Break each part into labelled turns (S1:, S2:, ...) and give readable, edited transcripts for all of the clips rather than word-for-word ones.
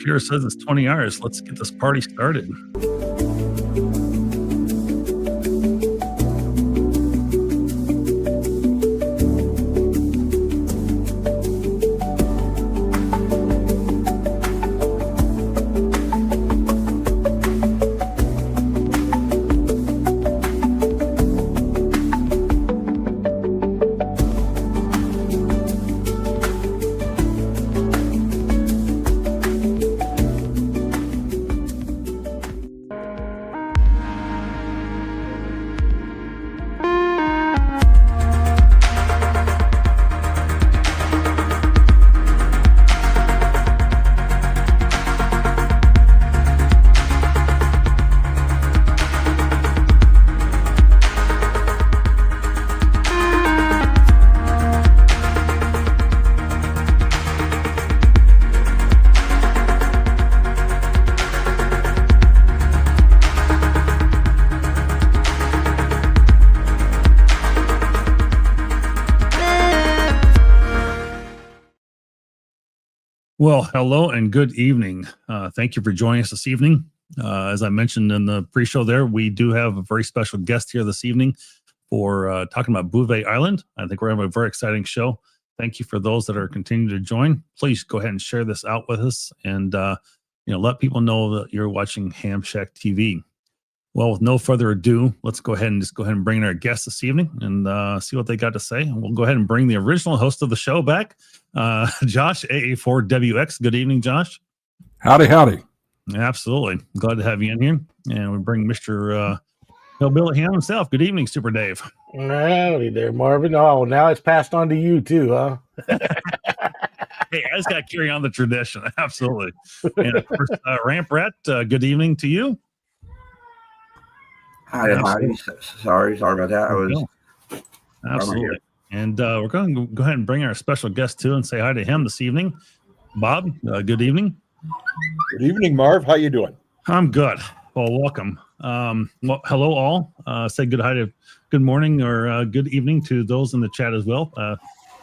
S1: computer says it's 20 hours. Let's get this party started. Well, hello and good evening. Thank you for joining us this evening. As I mentioned in the pre-show there, we do have a very special guest here this evening for talking about Bouvet Island. I think we're having a very exciting show. Thank you for those that are continuing to join. Please go ahead and share this out with us and let people know that you're watching Ham Shack TV. Well, with no further ado, let's go ahead and bring in our guest this evening and see what they got to say. We'll go ahead and bring the original host of the show back, Josh, AA4WX. Good evening, Josh.
S2: Howdy.
S1: Absolutely. Glad to have you in here. And we bring Mr. Hillbilly Ham himself. Good evening, Super Dave.
S3: Howdy there, Marvin. Oh, now it's passed on to you too, huh?
S1: Hey, I just got to carry on the tradition. Absolutely. And of course, Ramp Rat, good evening to you.
S4: Hi. Sorry about that.
S1: Absolutely. And we're going to go ahead and bring our special guest too and say hi to him this evening. Bob, good evening.
S2: Good evening, Marv. How you doing?
S1: I'm good. Well, welcome. Well, hello all. Say good morning or good evening to those in the chat as well.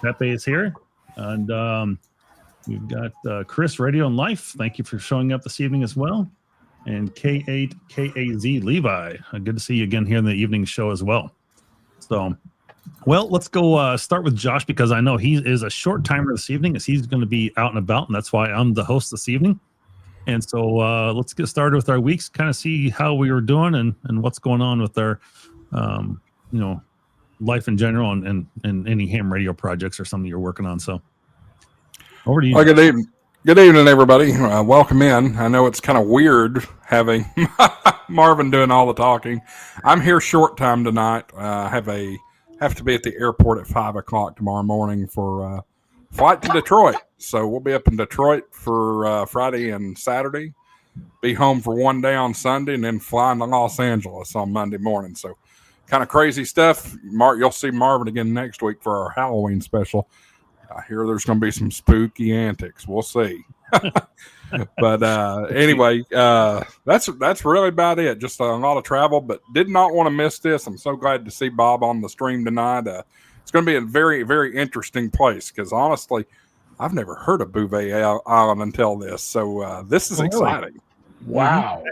S1: Pepe is here. And we've got Chris Radio and Life. Thank you for showing up this evening as well. And K8KAZ Levi. Good to see you again here in the evening show as well. So, well, let's go start with Josh because I know he is a short timer this evening as he's going to be out and about, and that's why I'm the host this evening. And so let's get started with our weeks, kind of see how we were doing and what's going on with our, life in general and any ham radio projects or something you're working on. So, over to you.
S2: Well, good evening. Good evening, everybody. Welcome in. I know it's kind of weird having Marvin doing all the talking. I'm here short time tonight. I have to be at the airport at 5:00 tomorrow morning for flight to Detroit. So we'll be up in Detroit for Friday and Saturday. Be home for one day on Sunday, and then flying to Los Angeles on Monday morning. So kind of crazy stuff. You'll see Marvin again next week for our Halloween special. I hear there's going to be some spooky antics. We'll see. But anyway, that's really about it. Just a lot of travel, but did not want to miss this. I'm so glad to see Bob on the stream tonight. It's going to be a very, very interesting place because honestly, I've never heard of Bouvet Island until this. So this is exciting.
S3: Wow.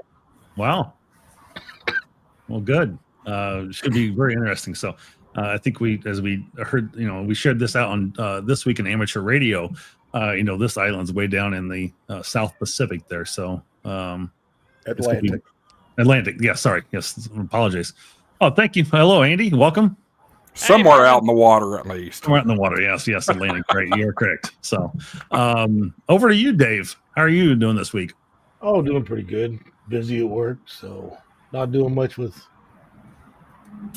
S1: Wow. Well, good. Should be very interesting. So I think as we heard, we shared this out on This Week in Amateur Radio. This island's way down in the South Pacific there. So Atlantic. Yeah, sorry. Yes, apologies. Oh, thank you. Hello, Andy. Welcome.
S2: Somewhere out in the water, at least.
S1: Somewhere out in the water. Yes, Atlantic. Great. You're correct. So over to you, Dave. How are you doing this week?
S3: Oh, doing pretty good. Busy at work, so not doing much with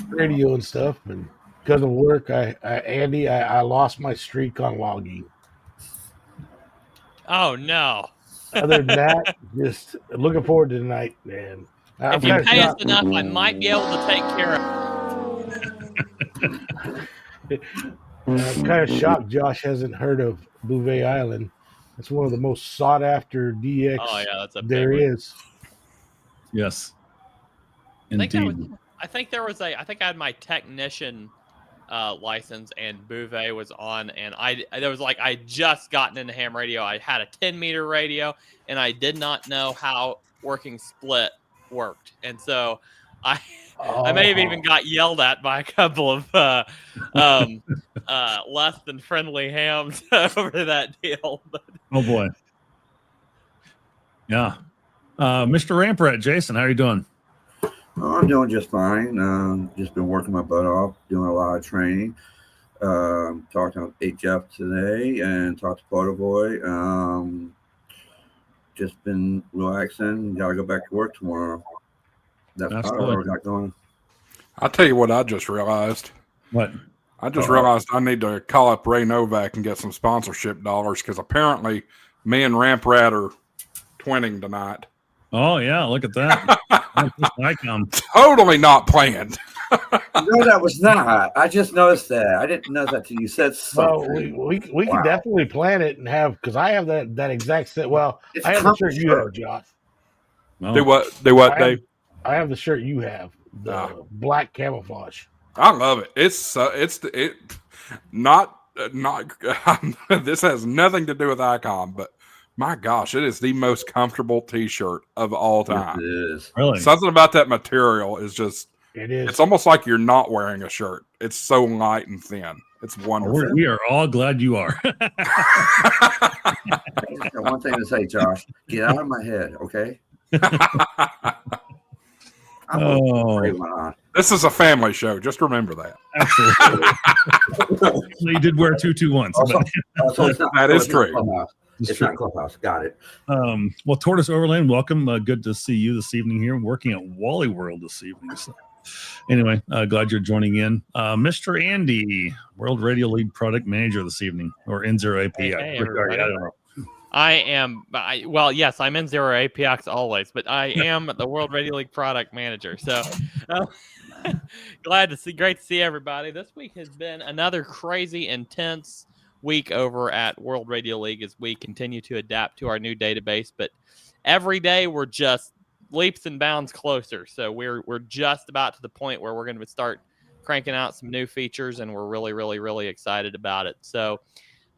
S3: radio and stuff. And because of work, I lost my streak on logging.
S5: Oh no!
S3: Other than that, just looking forward to tonight, man.
S5: If you pay us enough, I might be able to take care of.
S3: I'm kind of shocked Josh hasn't heard of Bouvet Island. It's one of the most sought after DX there is.
S1: Yes.
S5: I think I had my technician license, and Bouvet was on, and I just gotten into ham radio. I had a 10-meter radio, and I did not know how working split worked, and so I may have even got yelled at by a couple of less than friendly hams over that deal.
S1: Oh boy. Yeah. Mr. Ramprat, Jason, how are you doing?
S4: Oh, I'm doing just fine. Just been working my butt off, doing a lot of training. Talking with HF today and talked to Photoboy. Just been relaxing. Got to go back to work tomorrow. That's what I got going.
S2: I'll tell you what I just realized.
S1: What?
S2: I just realized I need to call up Ray Novak and get some sponsorship dollars because apparently me and Ramprat are twinning tonight.
S1: Oh, yeah. Look at that. I come.
S2: Totally not planned.
S4: No, that was not. I just noticed that. I didn't know that till you said something.
S3: Well, we can definitely plan it and have, because I have that exact set. Well, I have the shirt you have, Josh.
S1: Oh.
S2: Do what, Dave?
S3: I have the shirt you have, the black camouflage.
S2: I love it. Not. This has nothing to do with Icon, but my gosh, it is the most comfortable T-shirt of all time.
S4: It is.
S1: Really?
S2: Something about that material is just.
S3: It is.
S2: It's almost like you're not wearing a shirt. It's so light and thin. It's wonderful.
S1: We are all glad you are.
S4: I just got one thing to say, Josh. Get out of my head, okay?
S2: This is a family show. Just remember that.
S1: Absolutely. So you did wear a tutu once.
S2: That is true.
S4: It's not Clubhouse. Got it.
S1: Well, Tortoise Overland, welcome. Good to see you this evening here. Working at Wally World this evening. So, anyway, glad you're joining in. Mr. Andy, World Radio League Product Manager this evening, or N0 API.
S5: Hey,
S1: I don't know.
S5: I am. Yes, I'm N0 APX always, but I am the World Radio League Product Manager. So great to see everybody. This week has been another crazy, intense week over at World Radio League as we continue to adapt to our new database. But every day we're just leaps and bounds closer. So we're just about to the point where we're going to start cranking out some new features, and we're really, really, really excited about it. So,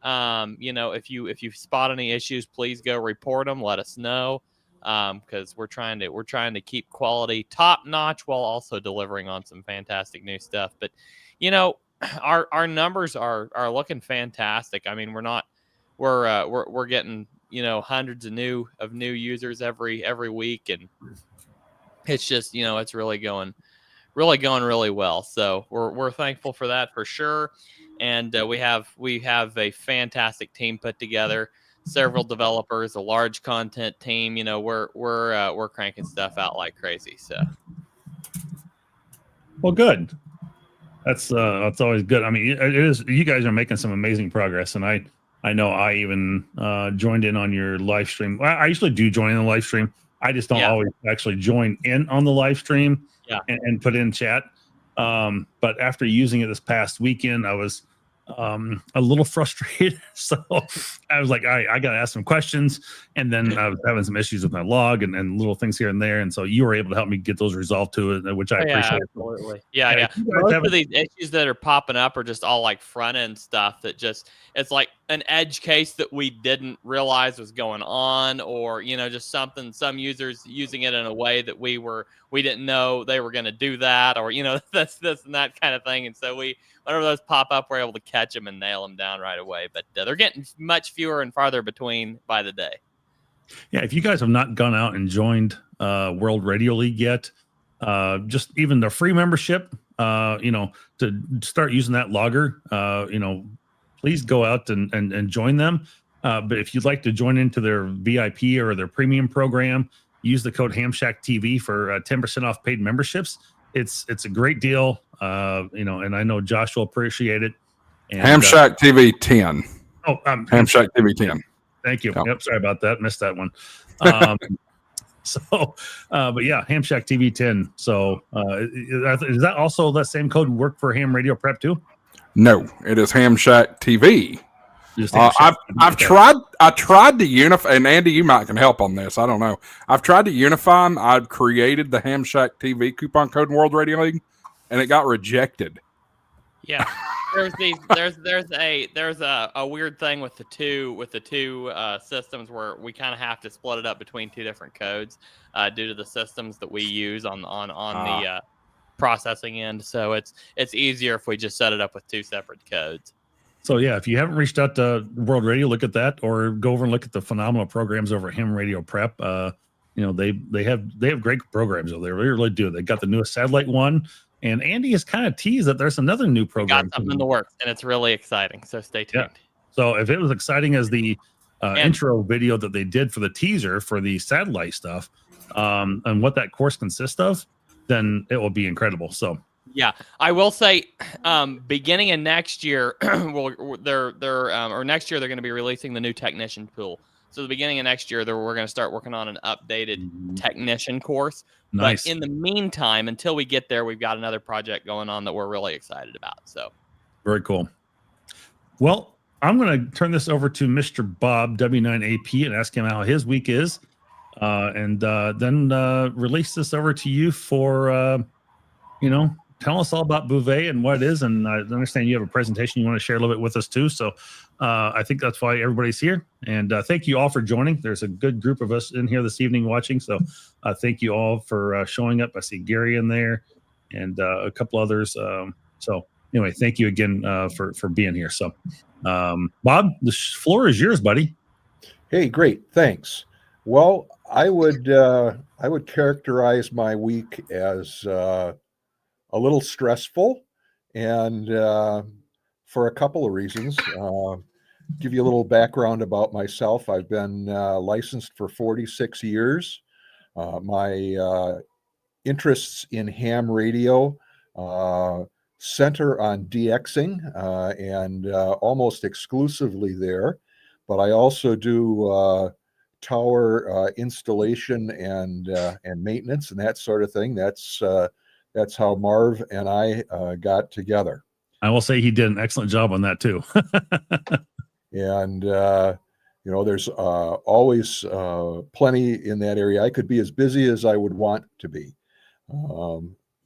S5: if you spot any issues, please go report them. Let us know, because we're trying to keep quality top notch while also delivering on some fantastic new stuff. But our numbers are looking fantastic. I mean, we're getting hundreds of new users every week, and it's just it's really going really well. So we're thankful for that for sure. And we have a fantastic team put together, several developers, a large content team. We're cranking stuff out like crazy. So,
S1: well, good. That's always good. I mean, it is. You guys are making some amazing progress, and I know I even joined in on your live stream. Well, I usually do join in the live stream. I just don't always actually join in on the live stream and put in chat. But after using it this past weekend, I was a little frustrated. So I was like, I got to ask some questions. And then I was having some issues with my log and little things here and there. And so you were able to help me get those resolved to it, which I appreciate.
S5: Absolutely. Yeah. Most of these issues that are popping up are just all like front end stuff that it's like an edge case that we didn't realize was going on, or, just some users using it in a way that we didn't know they were going to do that, or, this and that kind of thing. And so whenever those pop up, we're able to catch them and nail them down right away. But they're getting much fewer and farther between by the day.
S1: Yeah, if you guys have not gone out and joined World Radio League yet, just even the free membership, to start using that logger, please go out and join them. But if you'd like to join into their VIP or their premium program, use the code HamShackTV for 10% off paid memberships. It's a great deal, and I know Josh will appreciate it. And,
S2: Hamshack TV 10.
S1: Oh,
S2: Hamshack TV 10.
S1: Thank you.
S2: Oh.
S1: Yep, sorry about that. Missed that one. But yeah, Hamshack TV 10. So is that also that same code work for Ham Radio Prep too?
S2: No, it is Hamshack TV. I've tried to unify, and Andy, you might can help on this. I don't know. I've tried to unify them. I've created the Hamshack TV coupon code in World Radio League, and it got rejected.
S5: Yeah, there's a weird thing with the two systems where we kind of have to split it up between two different codes due to the systems that we use on the processing end. So it's easier if we just set it up with two separate codes.
S1: So yeah, if you haven't reached out to World Radio, look at that, or go over and look at the phenomenal programs over at Ham Radio Prep. They have great programs over there. They really do. They got the newest satellite one, and Andy has kind of teased that there's another new program.
S5: Got something in the works, and it's really exciting. So stay tuned.
S1: Yeah. So if it was exciting as the intro video that they did for the teaser for the satellite stuff, and what that course consists of, then it will be incredible. So.
S5: Yeah, I will say, beginning of next year, or next year they're going to be releasing the new technician pool. So the beginning of next year, we're going to start working on an updated technician course.
S1: Nice.
S5: But in the meantime, until we get there, we've got another project going on that we're really excited about. So
S1: very cool. Well, I'm going to turn this over to Mr. Bob W9AP and ask him how his week is, and then release this over to you for tell us all about Bouvet and what it is. And I understand you have a presentation you want to share a little bit with us too. So I think that's why everybody's here. And thank you all for joining. There's a good group of us in here this evening watching. So thank you all for showing up. I see Gary in there and a couple others. So anyway, thank you again for being here. So Bob, the floor is yours, buddy.
S6: Hey, great. Thanks. Well, I would characterize my week as a little stressful, and for a couple of reasons. Give you a little background about myself. I've been licensed for 46 years. My interests in ham radio center on DXing and almost exclusively there, but I also do tower installation and maintenance and that sort of thing. That's how Marv and I got together.
S1: I will say he did an excellent job on that too.
S6: And, there's always plenty in that area. I could be as busy as I would want to be.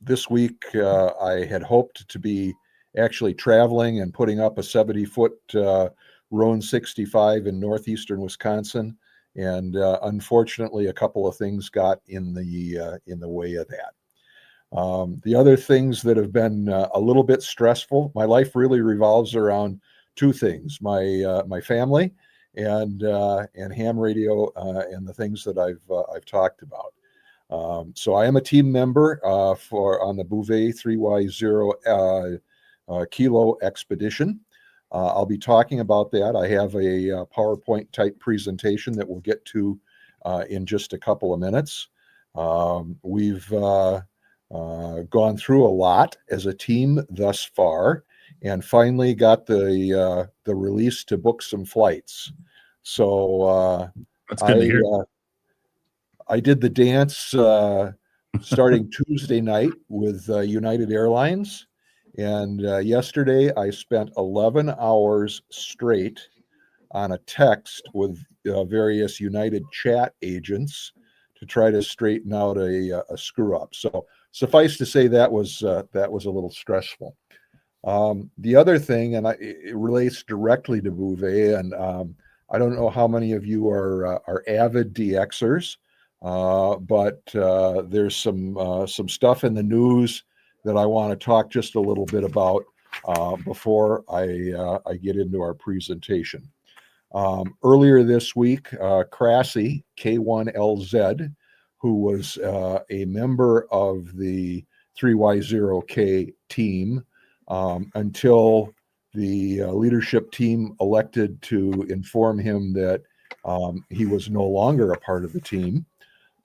S6: This week, I had hoped to be actually traveling and putting up a 70-foot Roan 65 in northeastern Wisconsin. And unfortunately, a couple of things got in the way of that. The other things that have been a little bit stressful, my life really revolves around two things: my family and ham radio and the things that I've talked about. So I am a team member on the Bouvet 3Y0 Kilo expedition. I'll be talking about that. I have a PowerPoint type presentation that we'll get to in just a couple of minutes. We've gone through a lot as a team thus far, and finally got the release to book some flights. So
S1: that's good to hear.
S6: I did the dance starting Tuesday night with United Airlines, and yesterday I spent 11 hours straight on a text with various United chat agents to try to straighten out a screw up. So suffice to say that was a little stressful. The other thing, and it relates directly to Bouvet, and I don't know how many of you are avid DXers, but there's some stuff in the news that I want to talk just a little bit about before I get into our presentation. Earlier this week, Krasse, K1LZ, who was a member of the 3Y0K team until the leadership team elected to inform him that he was no longer a part of the team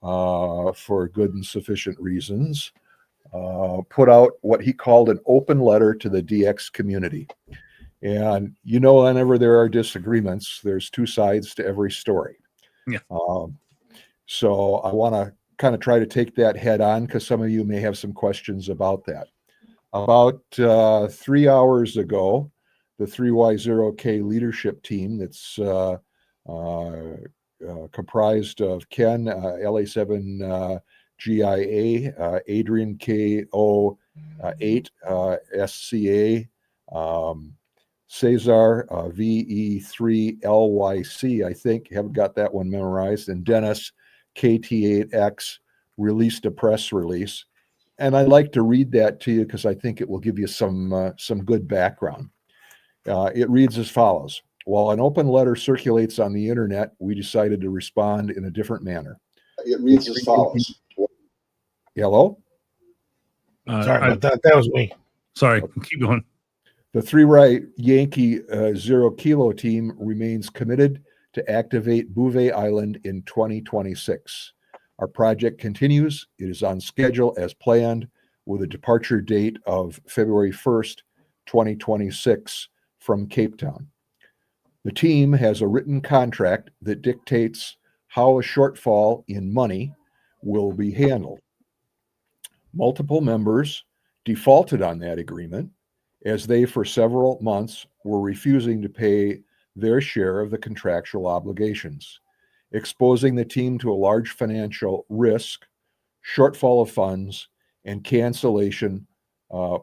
S6: for good and sufficient reasons, put out what he called an open letter to the DX community. And whenever there are disagreements, there's two sides to every story.
S1: Yeah.
S6: So I want to kind of try to take that head on because some of you may have some questions about that. About 3 hours ago, the 3Y0K leadership team that's comprised of Ken, LA7 GIA, Adrian KO8 SCA, Cesar, VE3LYC, I think, haven't got that one memorized, and Dennis, KT8X, released a press release. And I'd like to read that to you because I think it will give you some good background. It reads as follows. While an open letter circulates on the internet, we decided to respond in a different manner. It reads as follows. Hello?
S3: Sorry about that. That was me.
S1: Sorry, keep going.
S6: The 3 Right Yankee 0 Kilo team remains committed to activate Bouvet Island in 2026. Our project continues. It is on schedule as planned with a departure date of February 1st, 2026 from Cape Town. The team has a written contract that dictates how a shortfall in money will be handled. Multiple members defaulted on that agreement as they, for several months, were refusing to pay their share of the contractual obligations, exposing the team to a large financial risk, shortfall of funds, and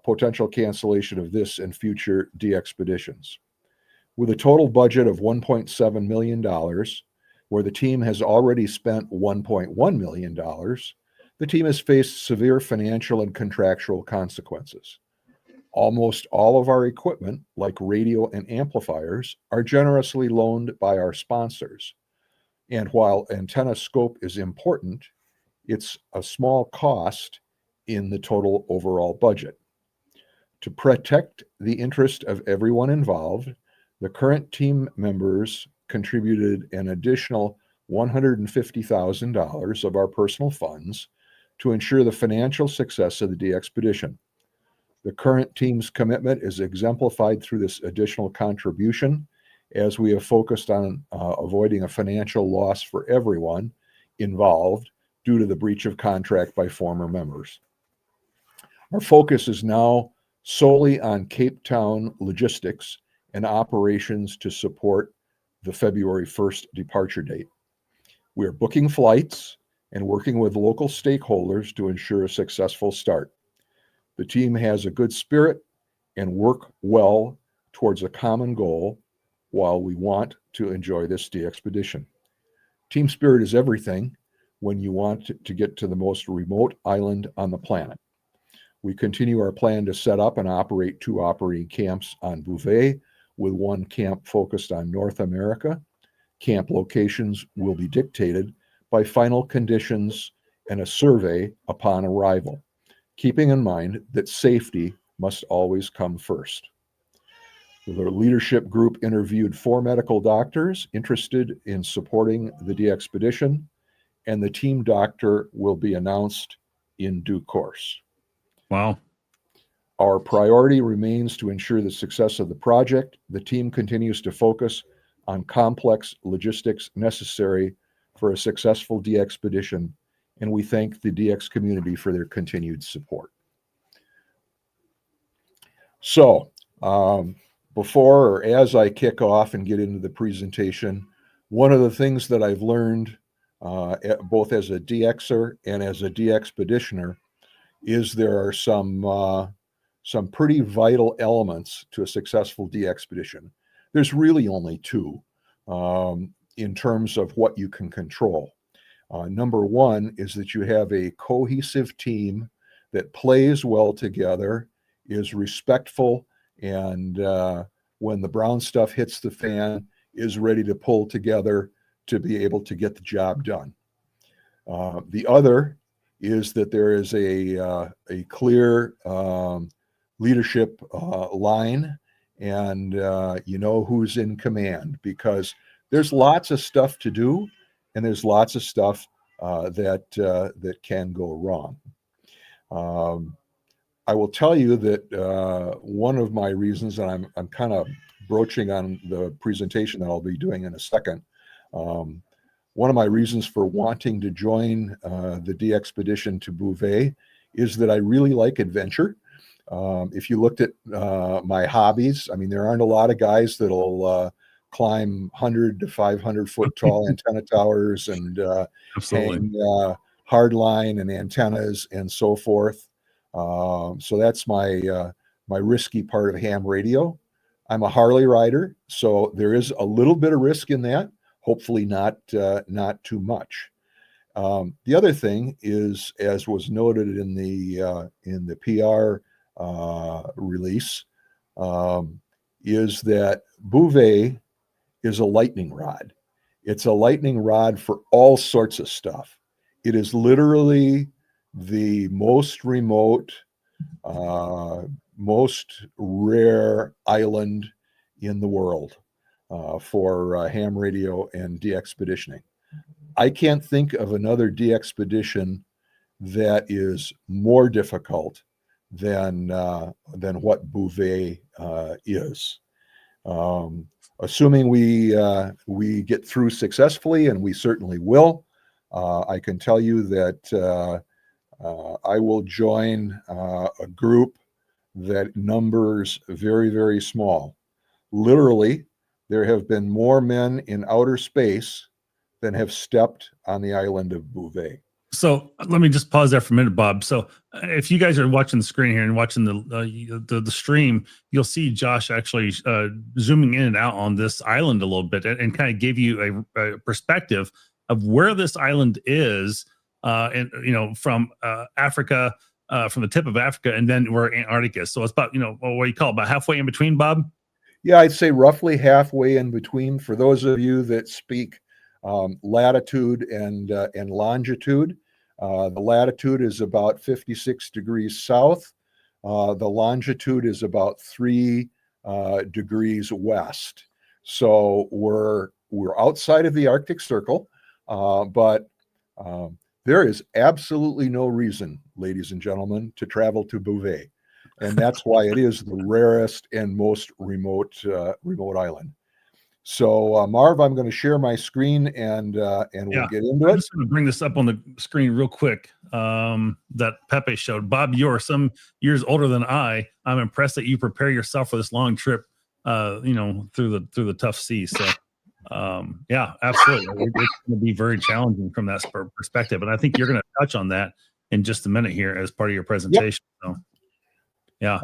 S6: potential cancellation of this and future DXpeditions. With a total budget of $1.7 million, where the team has already spent $1.1 million, the team has faced severe financial and contractual consequences. Almost all of our equipment, like radio and amplifiers, are generously loaned by our sponsors. And while antenna scope is important, it's a small cost in the total overall budget. To protect the interest of everyone involved, the current team members contributed an additional $150,000 of our personal funds to ensure the financial success of the DXpedition. The current team's commitment is exemplified through this additional contribution, as we have focused on avoiding a financial loss for everyone involved due to the breach of contract by former members. Our focus is now solely on Cape Town logistics and operations to support the February 1st departure date. We are booking flights and working with local stakeholders to ensure a successful start. The team has a good spirit and work well towards a common goal while we want to enjoy this DXpedition. Team spirit is everything when you want to get to the most remote island on the planet. We continue our plan to set up and operate 2 operating camps on Bouvet, with 1 camp focused on North America. Camp locations will be dictated by final conditions and a survey upon arrival, keeping in mind that safety must always come first. The leadership group interviewed 4 medical doctors interested in supporting the DXpedition, and the team doctor will be announced in due course.
S1: Wow.
S6: Our priority remains to ensure the success of the project. The team continues to focus on complex logistics necessary for a successful DXpedition, and we thank the DX community for their continued support. So, before or as I kick off and get into the presentation, one of the things that I've learned both as a DXer and as a DXpeditioner is there are some pretty vital elements to a successful DXpedition. There's really only 2 in terms of what you can control. Number 1 is that you have a cohesive team that plays well together, is respectful, and when the brown stuff hits the fan, is ready to pull together to be able to get the job done. The other is that there is a clear leadership line, and you know who's in command, because there's lots of stuff to do, and there's lots of stuff that can go wrong. I will tell you that one of my reasons, and I'm kind of broaching on the presentation that I'll be doing in a second, one of my reasons for wanting to join the DXpedition to Bouvet is that I really like adventure. If you looked at my hobbies, I mean, there aren't a lot of guys that'll climb 100 to 500 foot tall antenna towers and hang hardline and antennas and so forth. So that's my my risky part of ham radio. I'm a Harley rider, so there is a little bit of risk in that. Hopefully not too much. The other thing is, as was noted in the PR release, is that Bouvet is a lightning rod. It's a lightning rod for all sorts of stuff. It is literally the most remote, most rare island in the world for ham radio and de-expeditioning. I can't think of another de-expedition that is more difficult than what Bouvet is. Assuming we get through successfully, and we certainly will, I can tell you that I will join a group that numbers very, very small. Literally, there have been more men in outer space than have stepped on the island of Bouvet.
S1: So let me just pause there for a minute, Bob. So if you guys are watching the screen here and watching the stream, you'll see Josh actually zooming in and out on this island a little bit and kind of give you a perspective of where this island is, and from Africa, from the tip of Africa, and then where Antarctica is. So it's about what do you call it, about halfway in between, Bob?
S6: Yeah, I'd say roughly halfway in between. For those of you that speak latitude and longitude, the latitude is about 56 degrees south. The longitude is about 3 degrees west. So we're outside of the Arctic Circle, but there is absolutely no reason, ladies and gentlemen, to travel to Bouvet, and that's why it is the rarest and most remote island. So, Marv, I'm going to share my screen and we'll get into it.
S1: I'm just going to bring this up on the screen real quick. That Pepe showed. Bob, you're some years older than I. I'm impressed that you prepare yourself for this long trip, through the tough seas. So, yeah, absolutely. It's going to be very challenging from that perspective. And I think you're going to touch on that in just a minute here as part of your presentation. Yep. So, yeah.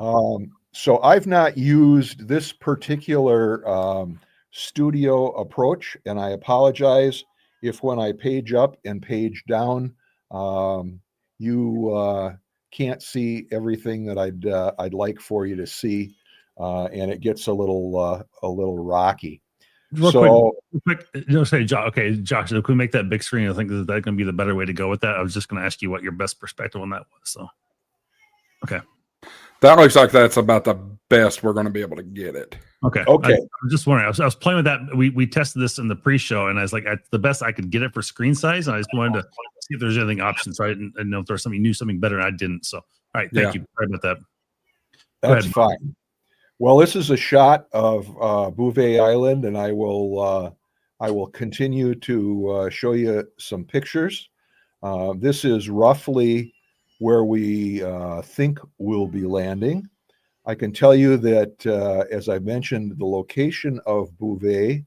S6: So I've not used this particular studio approach, and I apologize if when I page up and page down, you can't see everything that I'd like for you to see, and it gets a little rocky.
S1: Real quick, say, Josh. Okay, Josh, if we make that big screen, I think that's going to be the better way to go with that. I was just going to ask you what your best perspective on that was. So, okay.
S2: That looks like that's about the best we're going to be able to get it.
S1: Okay. I was just wondering. I was playing with that. We tested this in the pre-show, and I was like, the best I could get it for screen size. And I just wanted to see if there's anything options, right? And know if there's something better, and I didn't. So, all right. Thank you. Sorry about that.
S6: That's fine. Well, this is a shot of Bouvet Island, and I will continue to show you some pictures. This is roughly where we think we'll be landing. I can tell you that, as I mentioned, the location of Bouvet,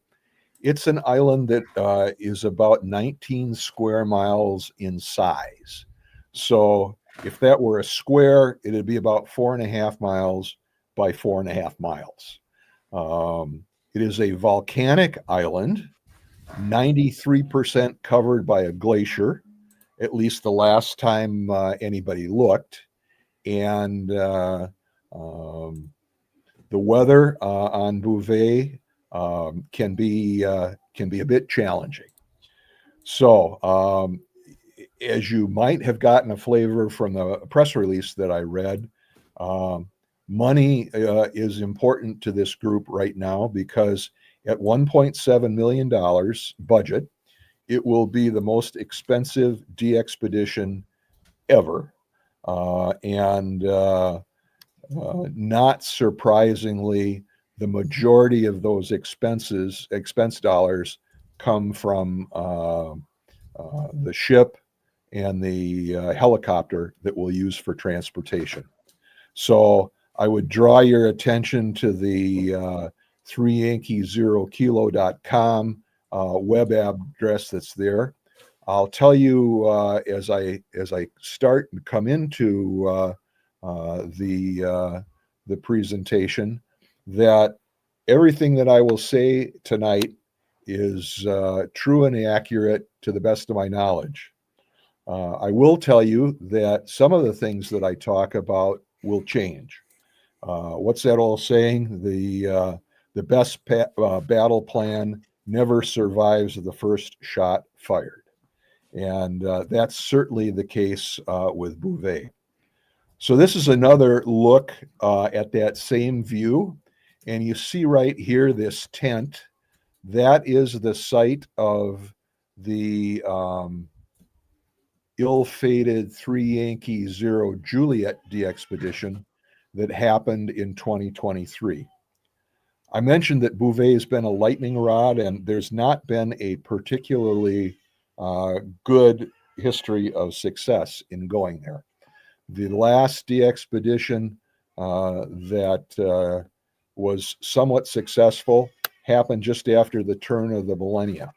S6: it's an island that is about 19 square miles in size. So if that were a square, it'd be about 4.5 miles by 4.5 miles. It is a volcanic island, 93% covered by a glacier, at least the last time anybody looked. And the weather on Bouvet can be a bit challenging. So, as you might have gotten a flavor from the press release that I read, money is important to this group right now, because at $1.7 million budget, it will be the most expensive de-expedition ever. And not surprisingly, the majority of those expense dollars come from the ship and the helicopter that we'll use for transportation. So I would draw your attention to the 3yankee0kilo.com web address that's there. I'll tell you as I start and come into the the presentation that everything that I will say tonight is true and accurate to the best of my knowledge. I will tell you that some of the things that I talk about will change. What's that all saying? The best battle plan never survives the first shot fired. And that's certainly the case with Bouvet. So this is another look at that same view. And you see right here, this tent, that is the site of the ill-fated 3 Yankee 0 Juliet DXpedition that happened in 2023. I mentioned that Bouvet has been a lightning rod, and there's not been a particularly good history of success in going there. The last DXpedition that was somewhat successful happened just after the turn of the millennia.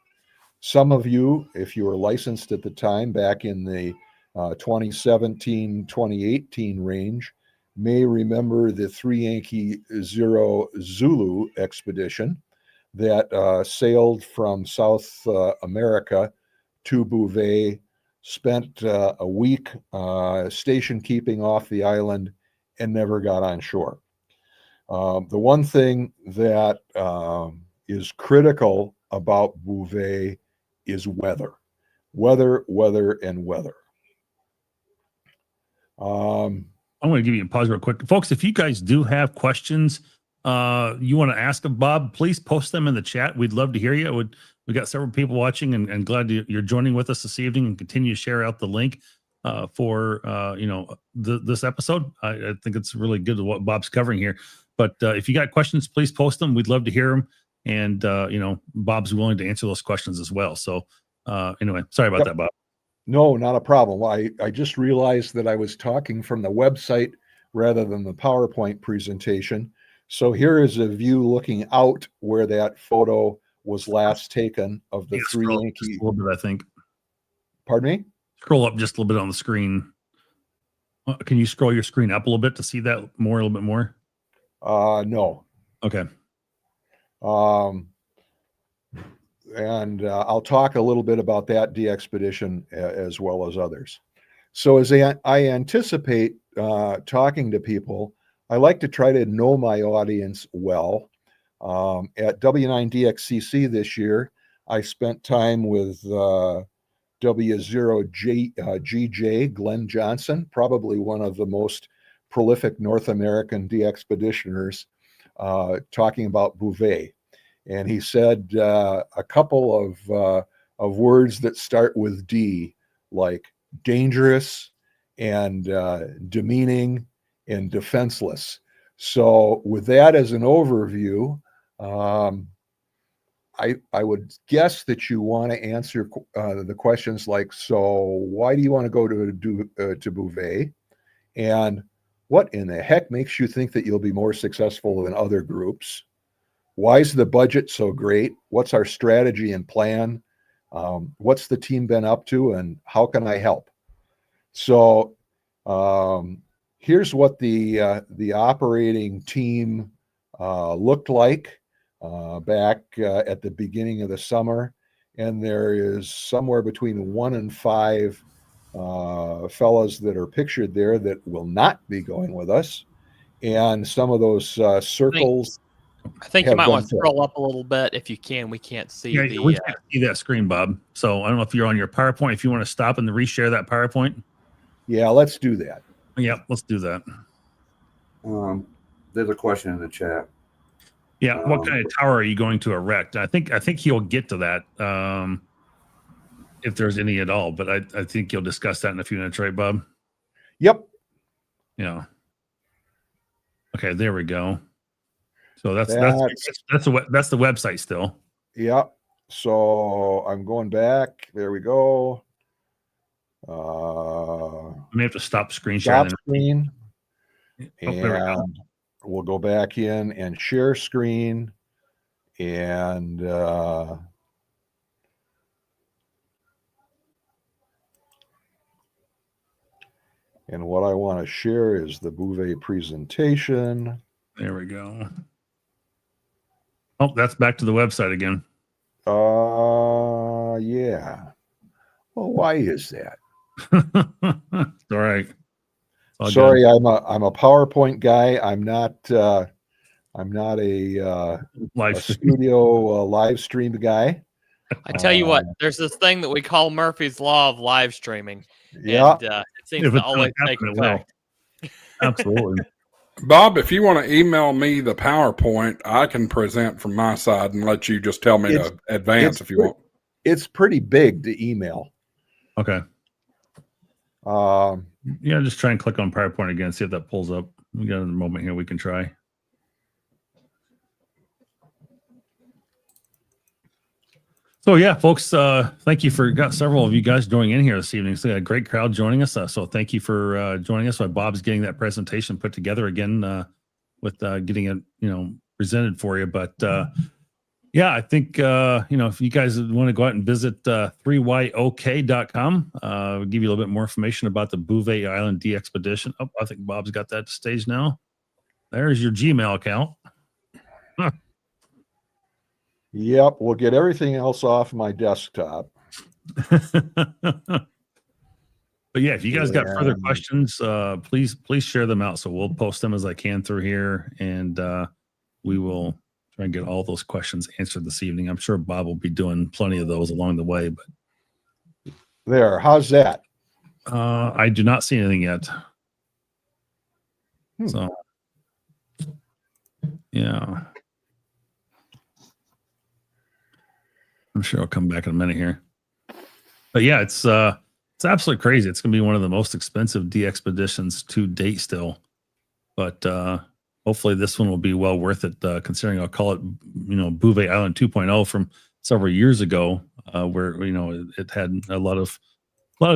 S6: Some of you, if you were licensed at the time back in the 2017-2018 range, may remember the 3 Yankee 0 Zulu expedition that sailed from South America to Bouvet, spent a week station keeping off the island, and never got on shore. The one thing that is critical about Bouvet is weather. Weather.
S1: I'm going to give you a pause real quick. Folks, if you guys do have questions you want to ask of Bob, please post them in the chat. We'd love to hear you. We got several people watching, and glad you're joining with us this evening, and continue to share out the link for this episode. I think it's really good what Bob's covering here. But if you got questions, please post them. We'd love to hear them. And Bob's willing to answer those questions as well. So anyway, sorry about that, Bob.
S6: No, not a problem. I just realized that I was talking from the website rather than the PowerPoint presentation. So here is a view looking out where that photo was last taken of the 3 Yankee.
S1: A little bit, I think.
S6: Pardon me?
S1: Scroll up just a little bit on the screen. Can you scroll your screen up a little bit to see that a little bit more?
S6: No.
S1: Okay.
S6: And I'll talk a little bit about that DXpedition as well as others. So as I anticipate talking to people, I like to try to know my audience well. At W9DXCC this year, I spent time with W0GJ, Glenn Johnson, probably one of the most prolific North American DXpeditioners, talking about Bouvet. And he said a couple of words that start with D, like dangerous and demeaning and defenseless. So with that as an overview, I would guess that you want to answer the questions like, so why do you want to go to Bouvet? And what in the heck makes you think that you'll be more successful than other groups? Why is the budget so great? What's our strategy and plan? What's the team been up to, and how can I help? So here's what the operating team looked like back at the beginning of the summer. And there is somewhere between 1 and 5 fellows that are pictured there that will not be going with us. And some of those circles.
S5: I think you might want to scroll up a little bit if you can. We can't see
S1: we can't see that screen, Bob. So I don't know if you're on your PowerPoint. If you want to stop and reshare that PowerPoint.
S6: Yeah, let's do that.
S1: Yeah, let's do that.
S4: There's a question in the chat.
S1: Yeah, what kind of tower are you going to erect? I think he'll get to that if there's any at all. But I think you'll discuss that in a few minutes, right, Bob?
S6: Yep.
S1: Yeah. Okay, there we go. So that's the website still.
S6: Yeah. So I'm going back. There we go.
S1: I may have to stop screen sharing.
S6: Stop screen. And we'll go back in and share screen. And And what I want to share is the Bouvet presentation.
S1: There we go. Oh, that's back to the website again.
S6: Yeah. Well, why is that?
S1: It's all right. It's all
S6: Sorry,
S1: good.
S6: I'm a PowerPoint guy. I'm not a
S1: Live stream.
S6: studio live stream guy.
S5: I tell you what, there's this thing that we call Murphy's Law of live streaming.
S6: Yeah.
S5: And, it seems
S1: If
S5: to
S1: it's gonna
S5: always take
S1: happen, it will.
S5: effect.
S1: Absolutely.
S2: Bob, if you want to email me the PowerPoint, I can present from my side and let you just tell me to advance if you want.
S6: It's pretty big to email.
S1: Okay. Yeah, just try and click on PowerPoint again, see if that pulls up. We got a moment here we can try. So yeah, folks, thank you got several of you guys joining in here this evening. So we got a great crowd joining us. So thank you for joining us while Bob's getting that presentation put together again with getting it, presented for you. But yeah, I think, if you guys want to go out and visit 3yok.com, we'll give you a little bit more information about the Bouvet Island DXpedition. Oh, I think Bob's got that stage now. There's your Gmail account.
S6: Yep, we'll get everything else off my desktop.
S1: But yeah, if you guys got further questions, please share them out. So we'll post them as I can through here, and we will try and get all those questions answered this evening. I'm sure Bob will be doing plenty of those along the way. But
S6: there, how's that?
S1: I do not see anything yet. So yeah. I'm sure I'll come back in a minute here. But yeah, it's absolutely crazy. It's going to be one of the most expensive DXpeditions to date still. But hopefully this one will be well worth it, considering I'll call it, Bouvet Island 2.0 from several years ago, where, it had a lot of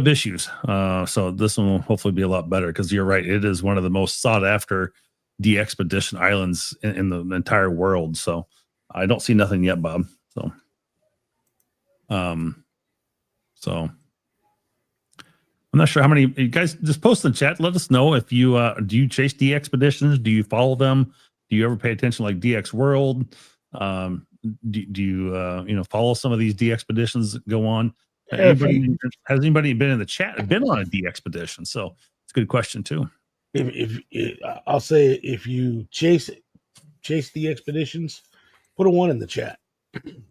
S1: issues. So this one will hopefully be a lot better, because you're right. It is one of the most sought after DXpedition islands in the entire world. So I don't see nothing yet, Bob. So I'm not sure how many you guys just post in the chat. Let us know if you do you chase DXpeditions? Do you follow them? Do you ever pay attention like DX World? Do you follow some of these DXpeditions that go on? Has anybody been in the chat been on a DXpedition? So it's a good question too.
S3: If I'll say, if you chase DXpeditions, put a 1 in the chat.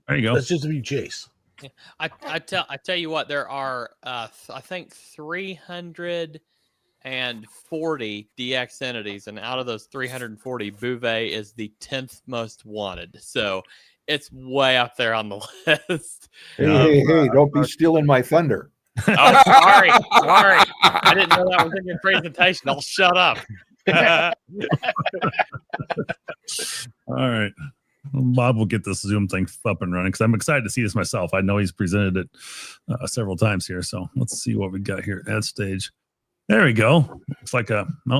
S1: There you go.
S3: That's just if you chase.
S5: Yeah. I tell you what, there are I think 340 DX entities, and out of those 340, Bouvet is the 10th most wanted. So it's way up there on the list.
S6: Hey, don't be stealing my thunder.
S5: Oh, sorry. I didn't know that was in your presentation. I'll shut up.
S1: All right. Bob will get this Zoom thing up and running, because I'm excited to see this myself. I know he's presented it several times here. So let's see what we got here at stage. There we go. It's like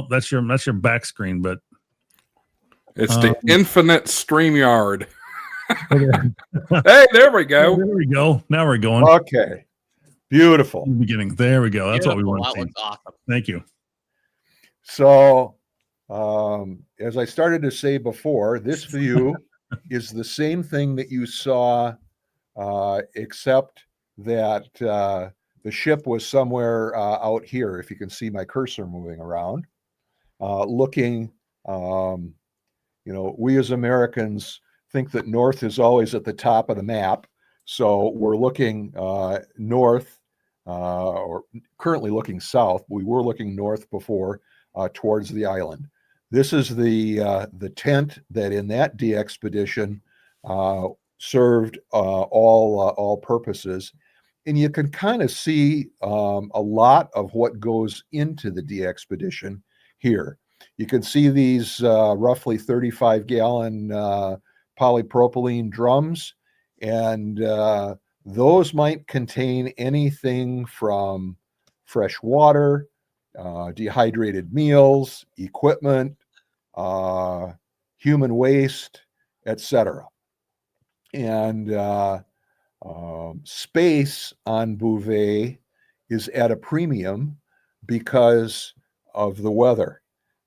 S1: that's your back screen, but
S2: it's the infinite StreamYard. Hey, there we go.
S1: There we go. Now we're going.
S6: Okay. Beautiful.
S1: Beginning. There we go. That's what we want to see.
S5: That looks awesome.
S1: Thank you.
S6: So, as I started to say before, this view is the same thing that you saw, except that the ship was somewhere out here. If you can see my cursor moving around, looking, we as Americans think that north is always at the top of the map. So we're looking north, or currently looking south. We were looking north before, towards the island. This is the tent that in that DXpedition served all purposes. And you can kind of see a lot of what goes into the DXpedition here. You can see these roughly 35-gallon polypropylene drums, and those might contain anything from fresh water, dehydrated meals, equipment, human waste, etc. And space on Bouvet is at a premium, because the weather.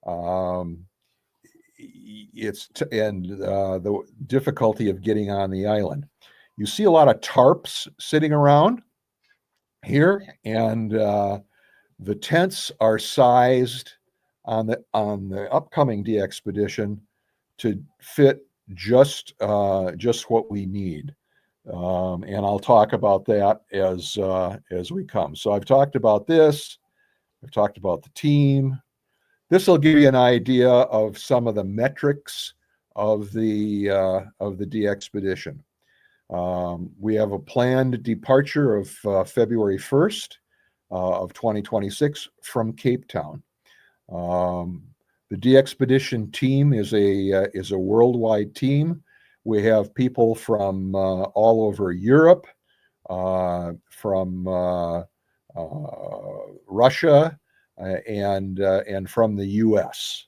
S6: The difficulty of getting on the island. You see a lot of tarps sitting around here, and the tents are sized on the upcoming DXpedition to fit just what we need. And I'll talk about that as we come. So I've talked about this. I've talked about the team. This will give you an idea of some of the metrics of the DXpedition. We have a planned departure of February 1st of 2026 from Cape Town. The DXpedition team is a worldwide team. We have people from all over Europe, from Russia, and from the U.S.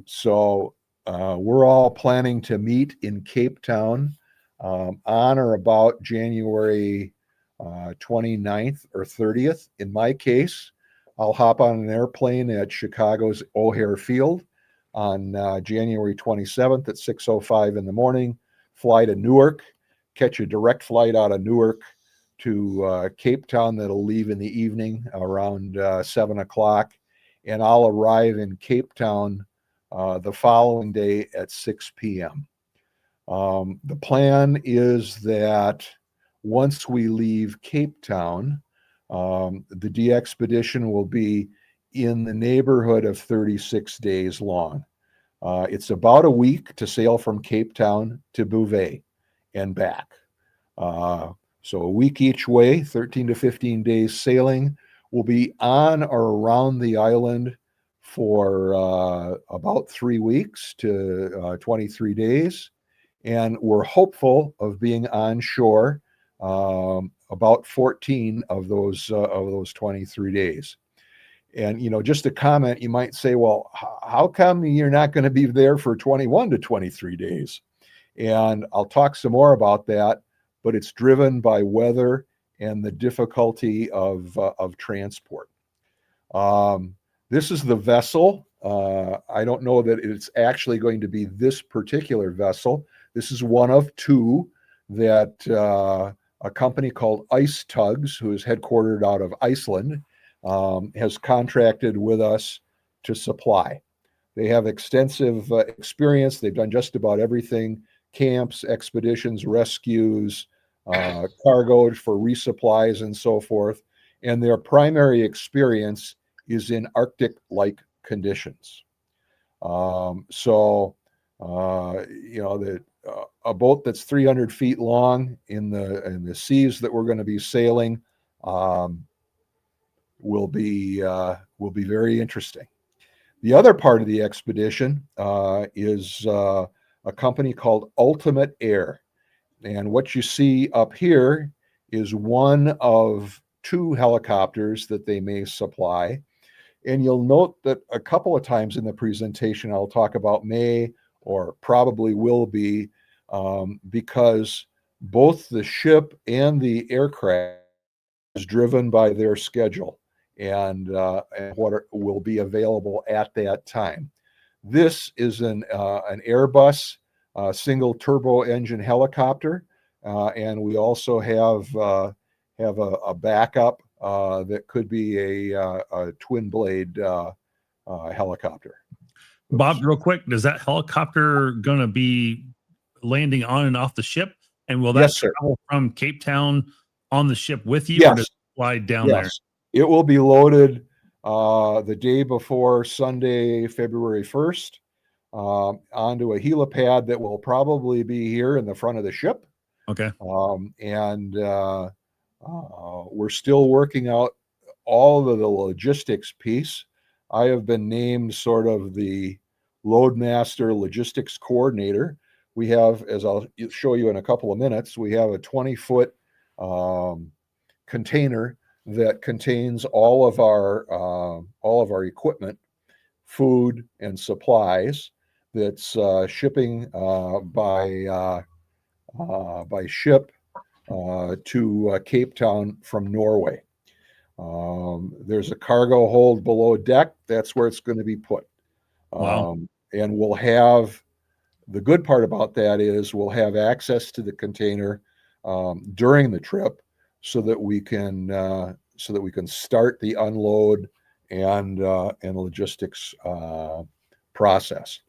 S6: So we're all planning to meet in Cape Town on or about January 29th or 30th. In my case, I'll hop on an airplane at Chicago's O'Hare Field on January 27th at 6:05 in the morning, fly to Newark, catch a direct flight out of Newark to Cape Town that'll leave in the evening around 7 o'clock, and I'll arrive in Cape Town the following day at 6 p.m. The plan is that once we leave Cape Town, the DXpedition will be in the neighborhood of 36 days long. It's about a week to sail from Cape Town to Bouvet and back. So a week each way, 13 to 15 days sailing. We'll be on or around the island for about 3 weeks to 23 days. And we're hopeful of being on shore about 14 of those 23 days. And, just a comment, you might say, well, how come you're not going to be there for 21 to 23 days? And I'll talk some more about that, but it's driven by weather and the difficulty of transport. This is the vessel. I don't know that it's actually going to be this particular vessel. This is one of two that a company called Ice Tugs, who is headquartered out of Iceland, has contracted with us to supply. They have extensive experience. They've done just about everything: camps, expeditions, rescues, cargo for resupplies, and so forth. And their primary experience is in Arctic-like conditions. A boat that's 300 feet long in the seas that we're going to be sailing will be very interesting. The other part of the expedition is a company called Ultimate Air. And what you see up here is one of two helicopters that they may supply. And you'll note that a couple of times in the presentation, I'll talk about may or probably will be, because both the ship and the aircraft is driven by their schedule and what will be available at that time. This is an Airbus single turbo engine helicopter, and we also have a backup that could be a twin blade helicopter.
S1: Bob, real quick, is that helicopter going to be landing on and off the ship? And will that travel from Cape Town on the ship with you, or does it fly down there?
S6: It will be loaded the day before Sunday, February 1st, onto a helipad that will probably be here in the front of the ship.
S1: Okay.
S6: We're still working out all of the logistics piece. I have been named sort of the Loadmaster Logistics Coordinator. We have, as I'll show you in a couple of minutes, we have a 20-foot container that contains all of our equipment, food, and supplies. That's shipping by ship to Cape Town from Norway. There's a cargo hold below deck. That's where it's going to be put.
S1: Wow.
S6: And we'll have, the good part about that is we'll have access to the container during the trip so that we can start the unload and logistics process.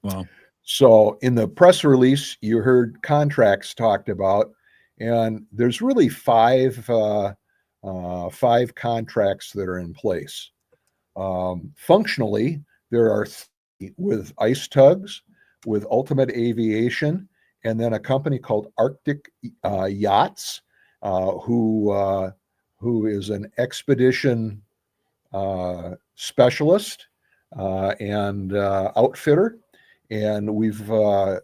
S1: Wow.
S6: So in the press release, you heard contracts talked about, and there's really five contracts that are in place. Functionally, there are three with Ice Tugs, with Ultimate Aviation, and then a company called Arctic Yachts, who is an expedition specialist and outfitter. And we've brought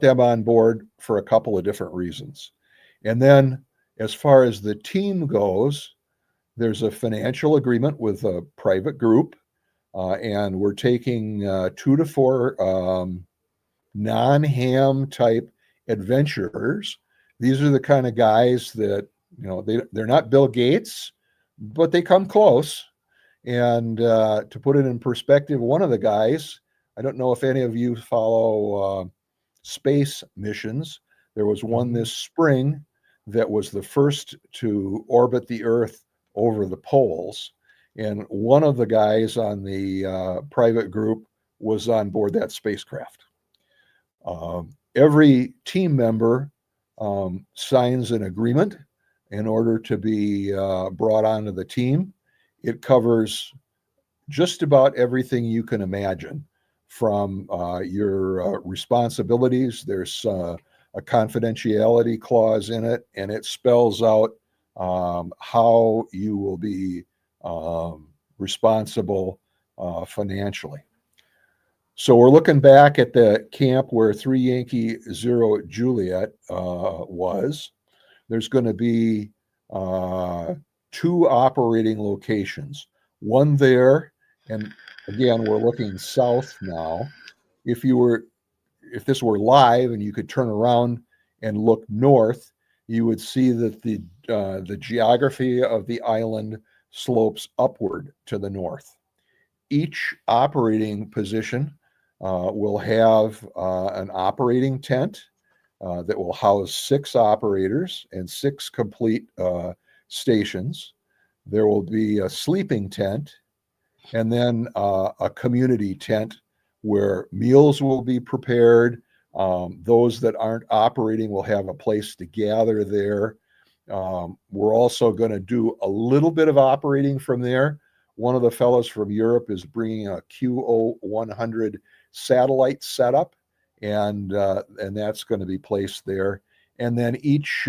S6: them on board for a couple of different reasons. And then as far as the team goes, there's a financial agreement with a private group, and we're taking 2 to 4 non-ham type adventurers. These are the kind of guys that, they're not Bill Gates, but they come close. And to put it in perspective, one of the guys, I don't know if any of you follow space missions. There was one this spring that was the first to orbit the Earth over the poles. And one of the guys on the private group was on board that spacecraft. Every team member signs an agreement in order to be brought onto the team. It covers just about everything you can imagine, from your responsibilities. There's a confidentiality clause in it, and it spells out how you will be responsible financially. So we're looking back at the camp where 3 Yankee 0 Juliet was. There's going to be 2 operating locations, one there, and again, we're looking south now. If this were live and you could turn around and look north, you would see that the geography of the island slopes upward to the north. Each operating position will have an operating tent that will house 6 operators and 6 complete stations. There will be a sleeping tent, and then a community tent where meals will be prepared. Those that aren't operating will have a place to gather there. We're also going to do a little bit of operating from there. One of the fellows from Europe is bringing a QO100 satellite setup, and that's going to be placed there. And then each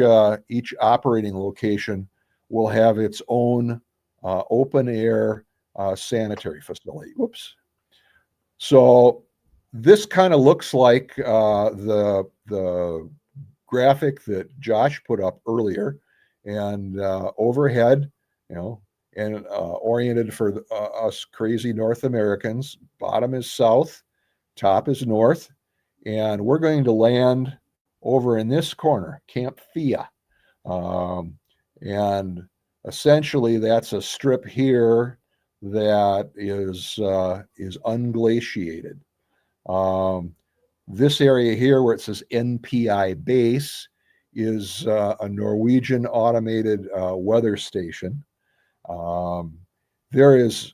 S6: operating location will have its own open air sanitary facility. Whoops. So this kind of looks like the graphic that Josh put up earlier, and overhead, and oriented for us crazy North Americans. Bottom is south, top is north, and we're going to land over in this corner, Camp Fia. And essentially that's a strip here that is unglaciated. This area here where it says NPI base is a Norwegian automated weather station. There is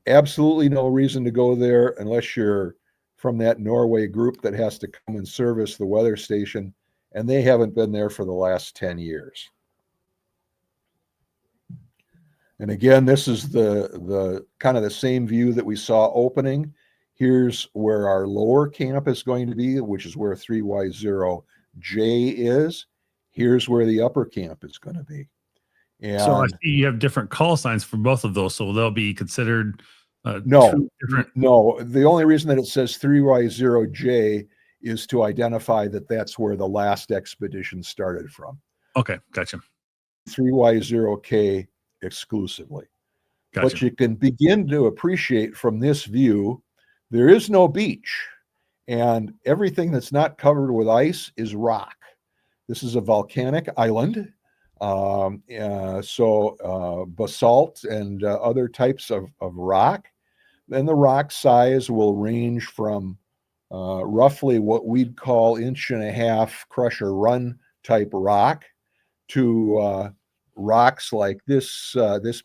S6: absolutely no reason to go there unless you're from that Norway group that has to come and service the weather station, and they haven't been there for the last 10 years. And again, this is the kind of the same view that we saw opening. Here's where our lower camp is going to be, which is where 3Y0J is. Here's where the upper camp is going to be. And
S1: so I see you have different call signs for both of those, so they'll be considered
S6: no.
S1: different.
S6: No, the only reason that it says 3Y0J is to identify that that's where the last expedition started from.
S1: Okay, gotcha.
S6: 3Y0K exclusively.
S1: Gotcha.
S6: But you can begin to appreciate from this view, there is no beach, and everything that's not covered with ice is rock. This is a volcanic island. Basalt and other types of rock. Then the rock size will range from roughly what we'd call 1.5-inch crusher run type rock to rocks like this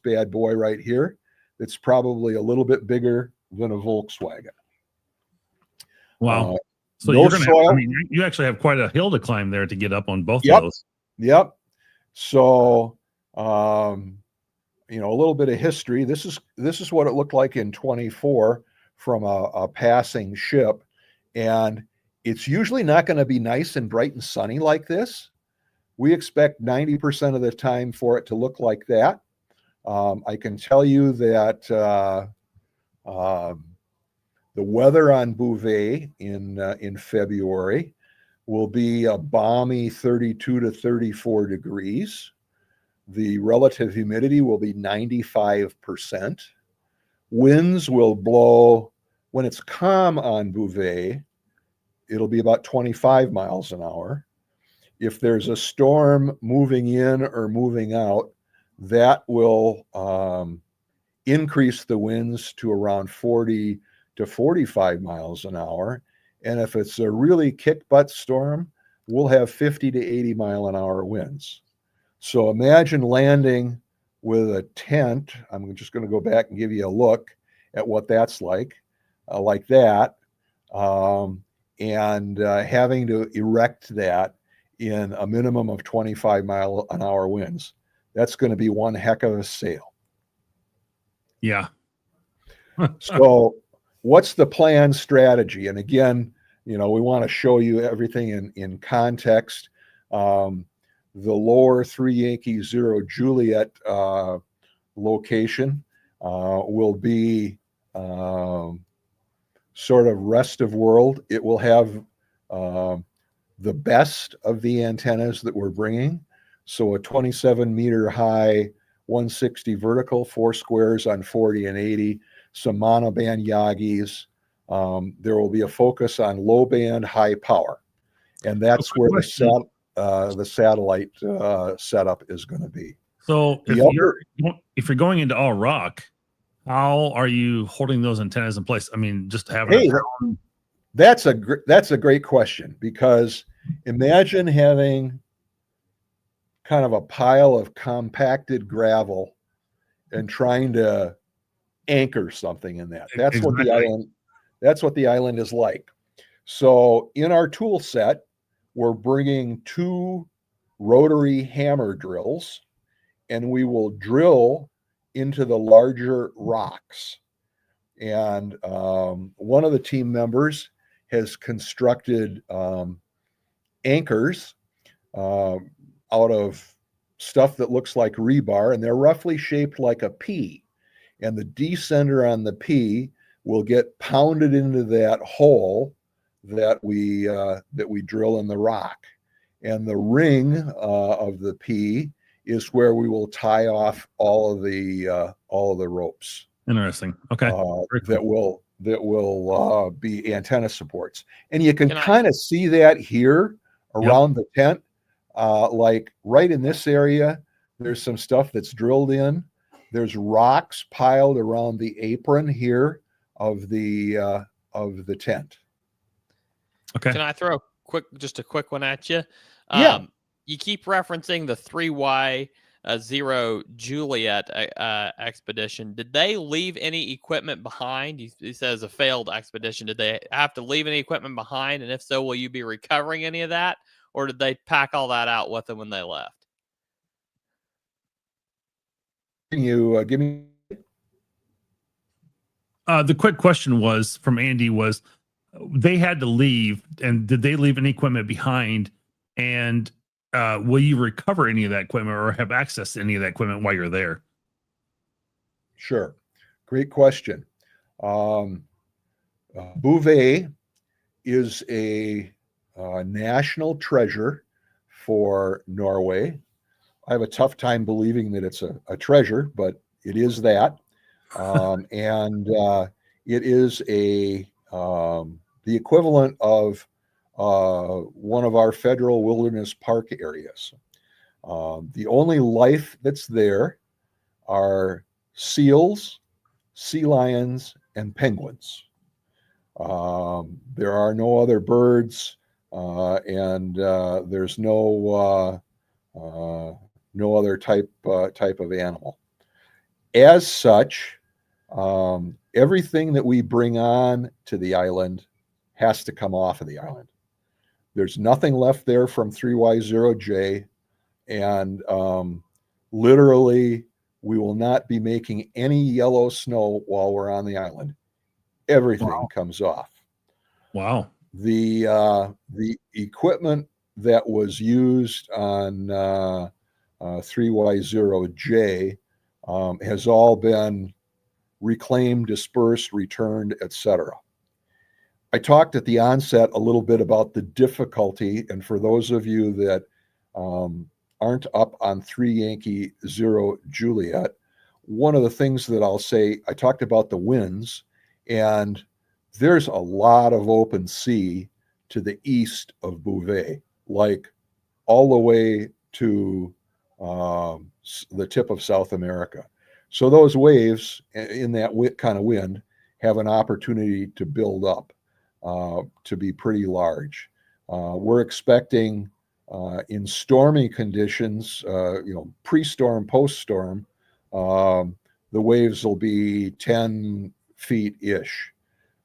S6: bad boy right here. That's probably a little bit bigger than a Volkswagen.
S1: Wow. So
S6: no
S1: you're going to
S6: soil.
S1: I mean, you actually have quite a hill to climb there to get up on both
S6: Yep.
S1: of those.
S6: Yep. So, a little bit of history. This is what it looked like in 24 from a passing ship. And it's usually not going to be nice and bright and sunny like this. We expect 90% of the time for it to look like that. I can tell you that the weather on Bouvet in February will be a balmy 32 to 34 degrees. The relative humidity will be 95%. Winds will blow, when it's calm on Bouvet, it'll be about 25 miles an hour. If there's a storm moving in or moving out, that will increase the winds to around 40 to 45 miles an hour. And if it's a really kick-butt storm, we'll have 50 to 80 mile an hour winds. So imagine landing with a tent. I'm just going to go back and give you a look at what that's like that, and having to erect that in a minimum of 25 mile an hour winds. That's going to be one heck of a sail.
S1: Yeah.
S6: So what's the plan strategy? And again, we want to show you everything in context. The lower 3 Yankee 0 Juliet location will be sort of rest of world. It will have the best of the antennas that we're bringing. So a 27 meter high, 160 vertical, 4 squares on 40 and 80, some monoband Yagis. There will be a focus on low band, high power. And that's where the satellite setup is going to be.
S1: So if you're going into all rock, how are you holding those antennas in place? I mean, just having
S6: that's a great question, because imagine having kind of a pile of compacted gravel and trying to anchor something in that. That's
S1: exactly
S6: what the island is like. So in our tool set, we're bringing 2 rotary hammer drills, and we will drill into the larger rocks. And one of the team members has constructed anchors out of stuff that looks like rebar, and they're roughly shaped like a pea. And the descender on the pea will get pounded into that hole that we drill in the rock. And the ring of the pea is where we will tie off all of the ropes.
S1: Interesting. Okay.
S6: That will be antenna supports. And you can kind of see that here around the tent. Like right in this area, there's some stuff that's drilled in. There's rocks piled around the apron here of the tent.
S1: Okay.
S5: Can I throw just a quick one at you?
S6: Yeah.
S5: You keep referencing the 3Y0 Juliet expedition. Did they leave any equipment behind? He says a failed expedition. Did they have to leave any equipment behind? And if so, will you be recovering any of that? Or did they pack all that out with them when they left?
S6: Can you give me?
S1: The quick question was from Andy was, they had to leave, and did they leave any equipment behind? And will you recover any of that equipment or have access to any of that equipment while you're there?
S6: Sure. Great question. Bouvet is a national treasure for Norway. I have a tough time believing that it's a treasure, but it is that. And it is the equivalent of one of our federal wilderness park areas. The only life that's there are seals, sea lions, and penguins. There are no other birds, and there's no other type of animal. As such, everything that we bring on to the island has to come off of the island. There's nothing left there from 3Y0J, and literally, we will not be making any yellow snow while we're on the island. Everything comes off.
S1: Wow.
S6: The equipment that was used on 3Y0J has all been reclaimed, dispersed, returned, etc. I talked at the onset a little bit about the difficulty, and for those of you that aren't up on 3 Yankee 0 Juliet, one of the things that I'll say, I talked about the winds, and there's a lot of open sea to the east of Bouvet, like all the way to the tip of South America. So those waves in that kind of wind have an opportunity to build up to be pretty large. We're expecting in stormy conditions, pre-storm, post-storm, the waves will be 10 feet-ish.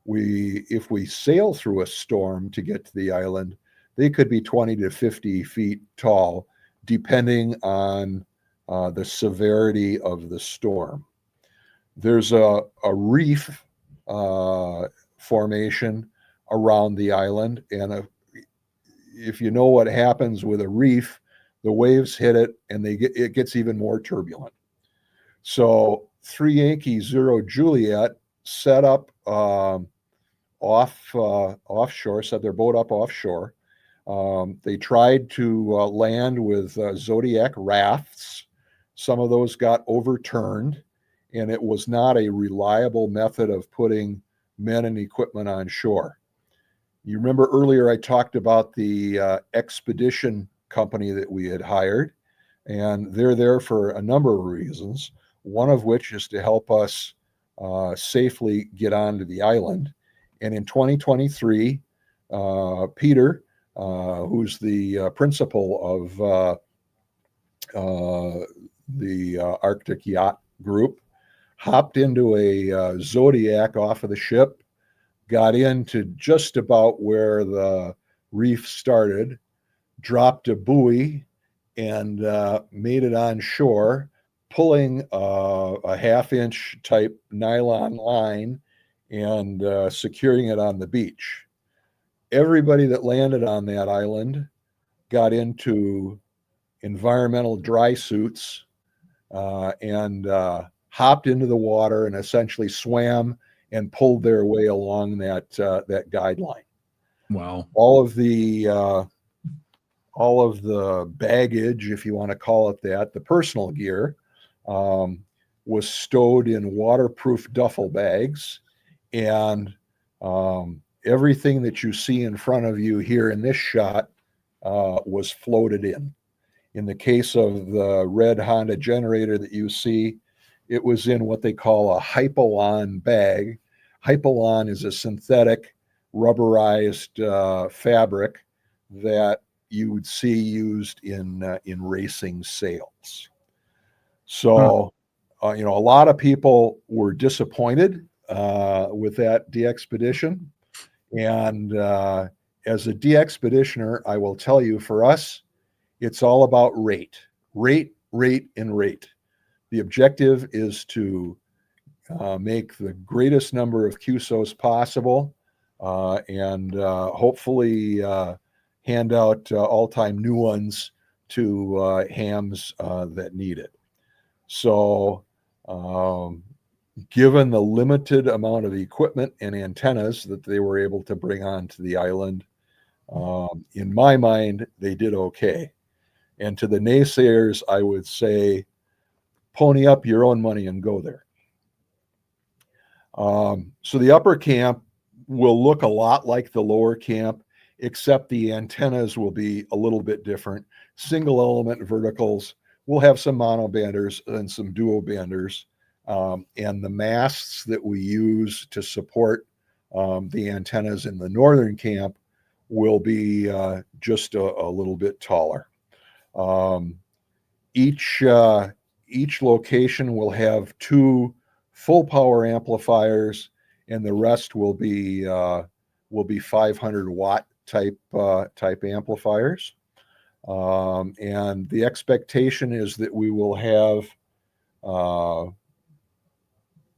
S6: If we sail through a storm to get to the island, they could be 20 to 50 feet tall, depending on the severity of the storm. There's a reef formation around the island, and if you know what happens with a reef, the waves hit it and it gets even more turbulent. So 3 Yankee 0 Juliet set up offshore, set their boat up offshore. They tried to land with Zodiac rafts. Some of those got overturned, and it was not a reliable method of putting men and equipment on shore. You remember earlier I talked about the expedition company that we had hired, and they're there for a number of reasons, one of which is to help us safely get onto the island. And in 2023, Peter, who's the principal of the Arctic Yacht Group, hopped into a Zodiac off of the ship, got into just about where the reef started, dropped a buoy, and made it on shore, pulling a half-inch type nylon line and securing it on the beach. Everybody that landed on that island got into environmental dry suits and hopped into the water and essentially swam and pulled their way along that guideline.
S1: Wow.
S6: All of the baggage, if you want to call it that, the personal gear, was stowed in waterproof duffel bags, and everything that you see in front of you here in this shot was floated in. In the case of the red Honda generator that you see, it was in what they call a Hypalon bag. Hypalon is a synthetic rubberized fabric that you would see used in racing sails. So, a lot of people were disappointed with that DXpedition. And as a DXpeditioner, I will tell you, for us, it's all about rate. The objective is to make the greatest number of QSOs possible and hopefully hand out all-time new ones to hams that need it. So given the limited amount of equipment and antennas that they were able to bring onto the island, in my mind, they did okay. And to the naysayers, I would say, pony up your own money and go there. So the upper camp will look a lot like the lower camp. except the antennas will be a little bit different. Single element verticals. We'll have some monobanders and some duo banders. And the masts that we use to support the antennas in the northern camp will be just a little bit taller. Each location will have 2 full power amplifiers, and the rest will be 500 watt type amplifiers. And the expectation is that we will have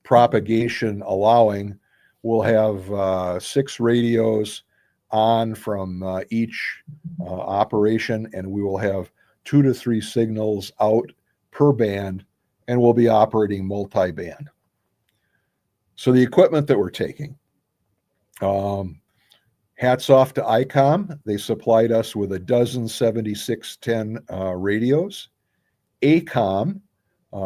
S6: propagation allowing. We'll have 6 radios on from each operation, and we will have 2 to 3 signals out per band, and we'll be operating multi-band. So the equipment that we're taking, hats off to ICOM. They supplied us with a dozen 7610 radios. ACOM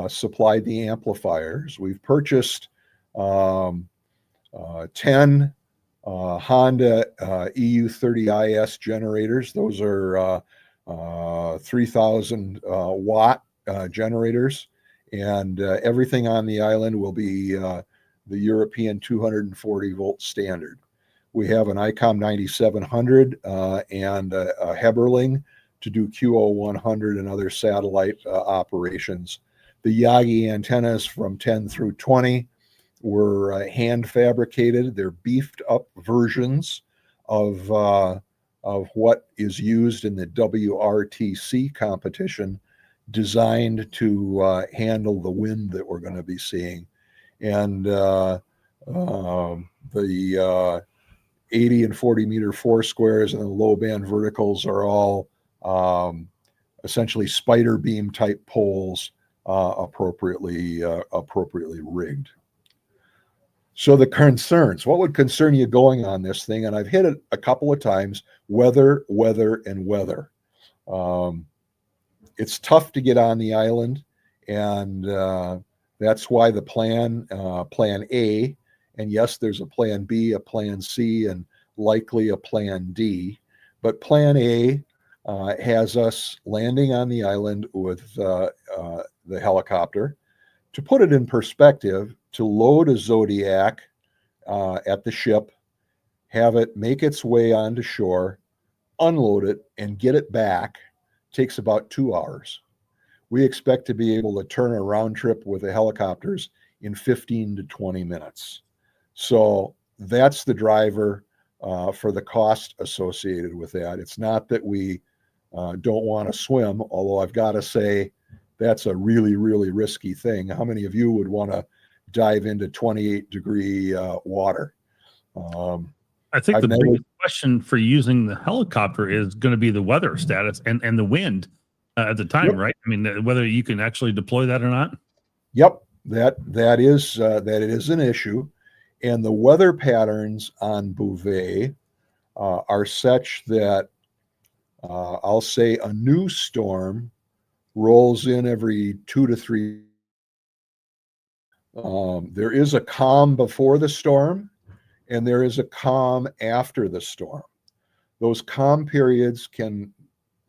S6: supplied the amplifiers. We've purchased 10 Honda EU30IS generators. Those are 3,000 watt generators, and everything on the island will be the European 240 volt standard. We have an ICOM 9700 and a Heberling to do QO100 and other satellite operations. The Yagi antennas from 10 through 20 were hand fabricated. They're beefed up versions of what is used in the WRTC competition, designed to handle the wind that we're going to be seeing. And the 80 and 40 meter four squares and the low band verticals are all essentially spider beam type poles, appropriately rigged. So the concerns, what would concern you going on this thing? And I've hit it a couple of times: weather, weather, and weather. It's tough to get on the island, and that's why the plan A, and yes, there's a plan B, a plan C, and likely a plan D. But plan A has us landing on the island with the helicopter. To put it in perspective, to load a Zodiac at the ship, have it make its way onto shore, unload it, and get it back takes about 2 hours. We expect to be able to turn a round trip with the helicopters in 15 to 20 minutes. So that's the driver for the cost associated with that. It's not that we don't want to swim, although I've got to say that's a really, really risky thing. How many of you would want to dive into 28-degree water?
S1: I think the biggest question for using the helicopter is going to be the weather status and the wind at the time, right? I mean, whether you can actually deploy that or not.
S6: Yep, that is an issue, and the weather patterns on Bouvet are such that I'll say a new storm rolls in every 2 to 3. There is a calm before the storm, and there is a calm after the storm. Those calm periods can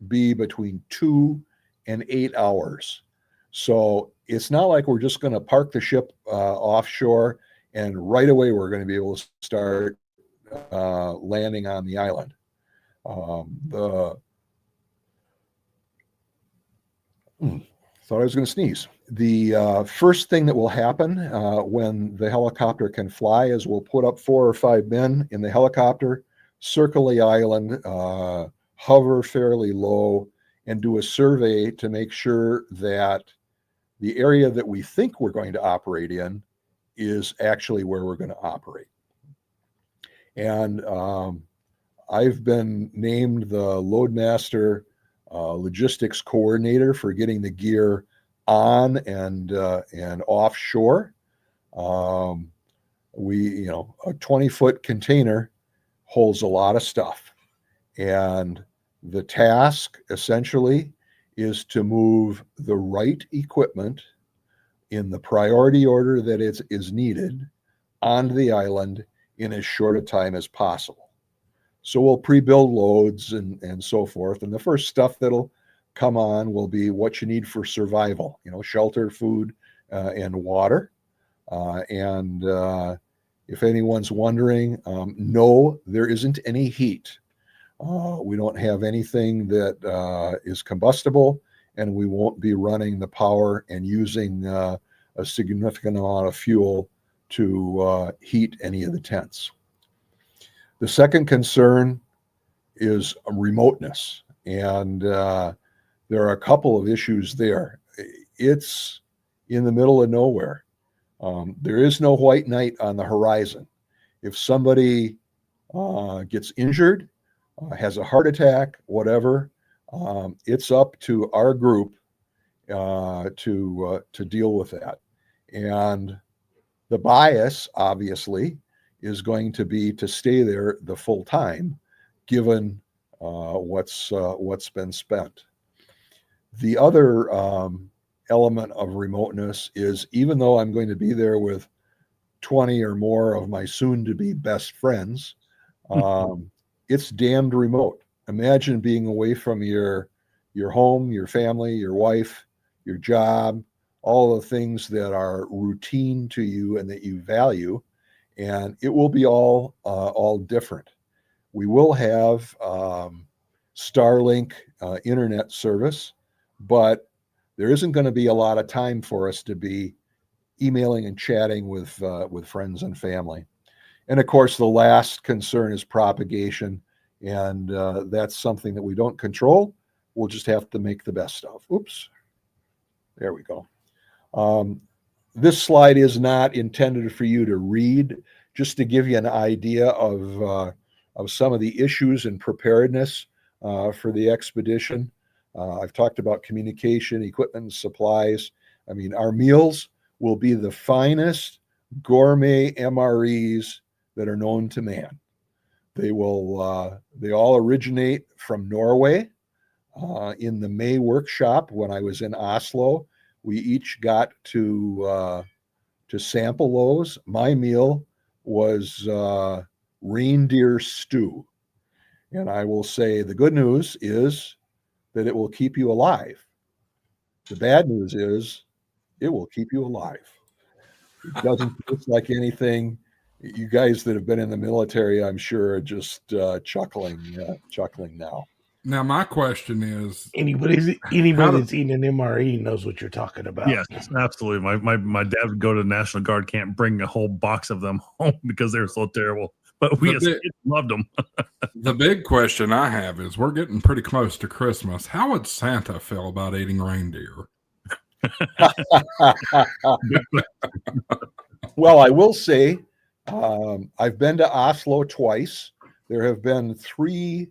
S6: be between 2 and 8 hours. So it's not like we're just going to park the ship offshore and right away we're going to be able to start landing on the island. Thought I was going to sneeze. The first thing that will happen when the helicopter can fly is we'll put up 4 or 5 men in the helicopter, circle the island, hover fairly low, and do a survey to make sure that the area that we think we're going to operate in is actually where we're going to operate. And I've been named the Loadmaster logistics coordinator for getting the gear on and offshore. A 20-foot container holds a lot of stuff, and the task essentially is to move the right equipment in the priority order that is needed onto the island in as short a time as possible. So we'll pre-build loads and so forth. And the first stuff that'll come on will be what you need for survival, shelter, food, and water. If anyone's wondering, no, there isn't any heat. We don't have anything that is combustible, and we won't be running the power and using a significant amount of fuel to heat any of the tents. The second concern is remoteness, and there are a couple of issues there. It's in the middle of nowhere. There is no white knight on the horizon. If somebody gets injured, has a heart attack, whatever, it's up to our group to deal with that. And the bias, obviously, is going to be to stay there the full time, given what's been spent. The other element of remoteness is, even though I'm going to be there with 20 or more of my soon-to-be best friends, it's damned remote. Imagine being away from your home, your family, your wife, your job, all the things that are routine to you and that you value, and it will be all different. We will have Starlink internet service, but there isn't going to be a lot of time for us to be emailing and chatting with friends and family. And of course, the last concern is propagation, and that's something that we don't control. We'll just have to make the best of. Oops, there we go. This slide is not intended for you to read, just to give you an idea of some of the issues and preparedness for the expedition. I've talked about communication, equipment, and supplies. I mean, our meals will be the finest gourmet MREs that are known to man. They all originate from Norway. In the May workshop, when I was in Oslo, we each got to sample those. My meal was reindeer stew. And I will say the good news is that it will keep you alive. The bad news is it will keep you alive. It doesn't taste like anything. You guys that have been in the military, I'm sure, are just chuckling now.
S2: Now, my question is,
S3: anybody that's eating an MRE knows what you're talking about.
S1: Yes, absolutely. My dad would go to National Guard camp, bring a whole box of them home because they were so terrible. But we loved them.
S2: The big question I have is, we're getting pretty close to Christmas. How would Santa feel about eating reindeer?
S6: Well, I will say, I've been to Oslo twice. There have been 3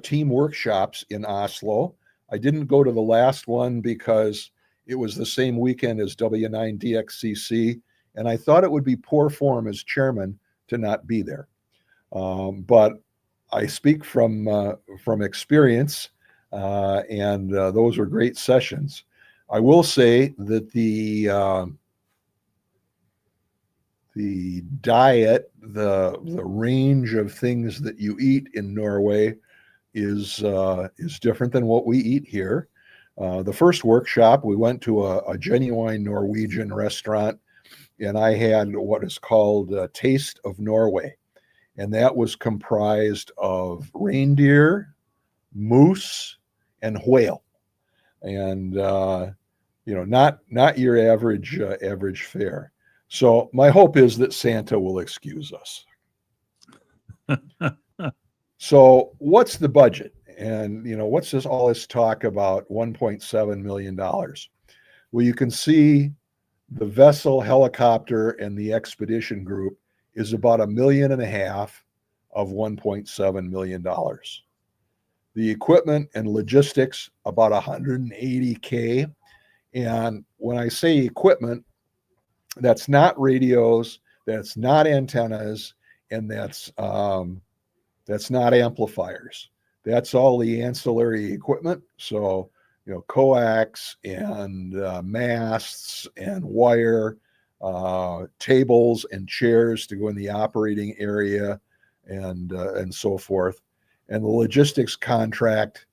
S6: team workshops in Oslo. I didn't go to the last one because it was the same weekend as W9DXCC, and I thought it would be poor form as chairman to not be there. But I speak from experience, and those were great sessions. I will say that the diet, the range of things that you eat in Norway is different than what we eat here. The first workshop, we went to a genuine Norwegian restaurant, and I had what is called a Taste of Norway. And that was comprised of reindeer, moose, and whale. And, not your average fare. So my hope is that Santa will excuse us. So what's the budget? And, what's all this talk about $1.7 million? Well, you can see the vessel, helicopter, and the expedition group is about $1.5 million of $1.7 million. The equipment and logistics, about $180K. And when I say equipment, that's not radios, that's not antennas, and that's not amplifiers. That's all the ancillary equipment. So, coax and masts and wire, tables and chairs to go in the operating area, and so forth. And the logistics contract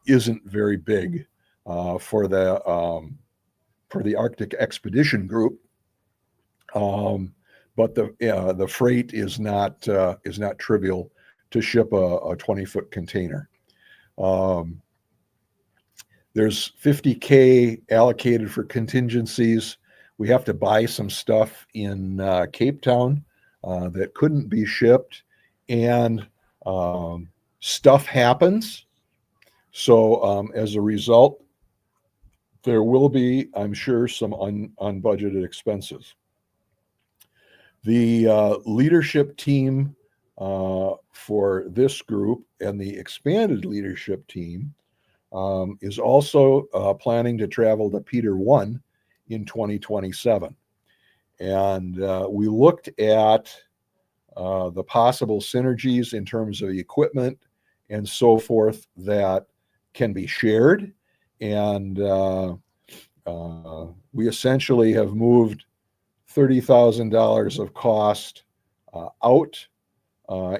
S6: isn't very big for the Arctic Expedition Group, but the freight is not trivial to ship a 20-foot container. There's $50K allocated for contingencies. We have to buy some stuff in Cape Town that couldn't be shipped, and stuff happens. So as a result, there will be, I'm sure, some unbudgeted expenses. The leadership team for this group and the expanded leadership team is also planning to travel to Peter 1 in 2027. And we looked at the possible synergies in terms of the equipment and so forth that can be shared. And we essentially have moved $30,000 of cost out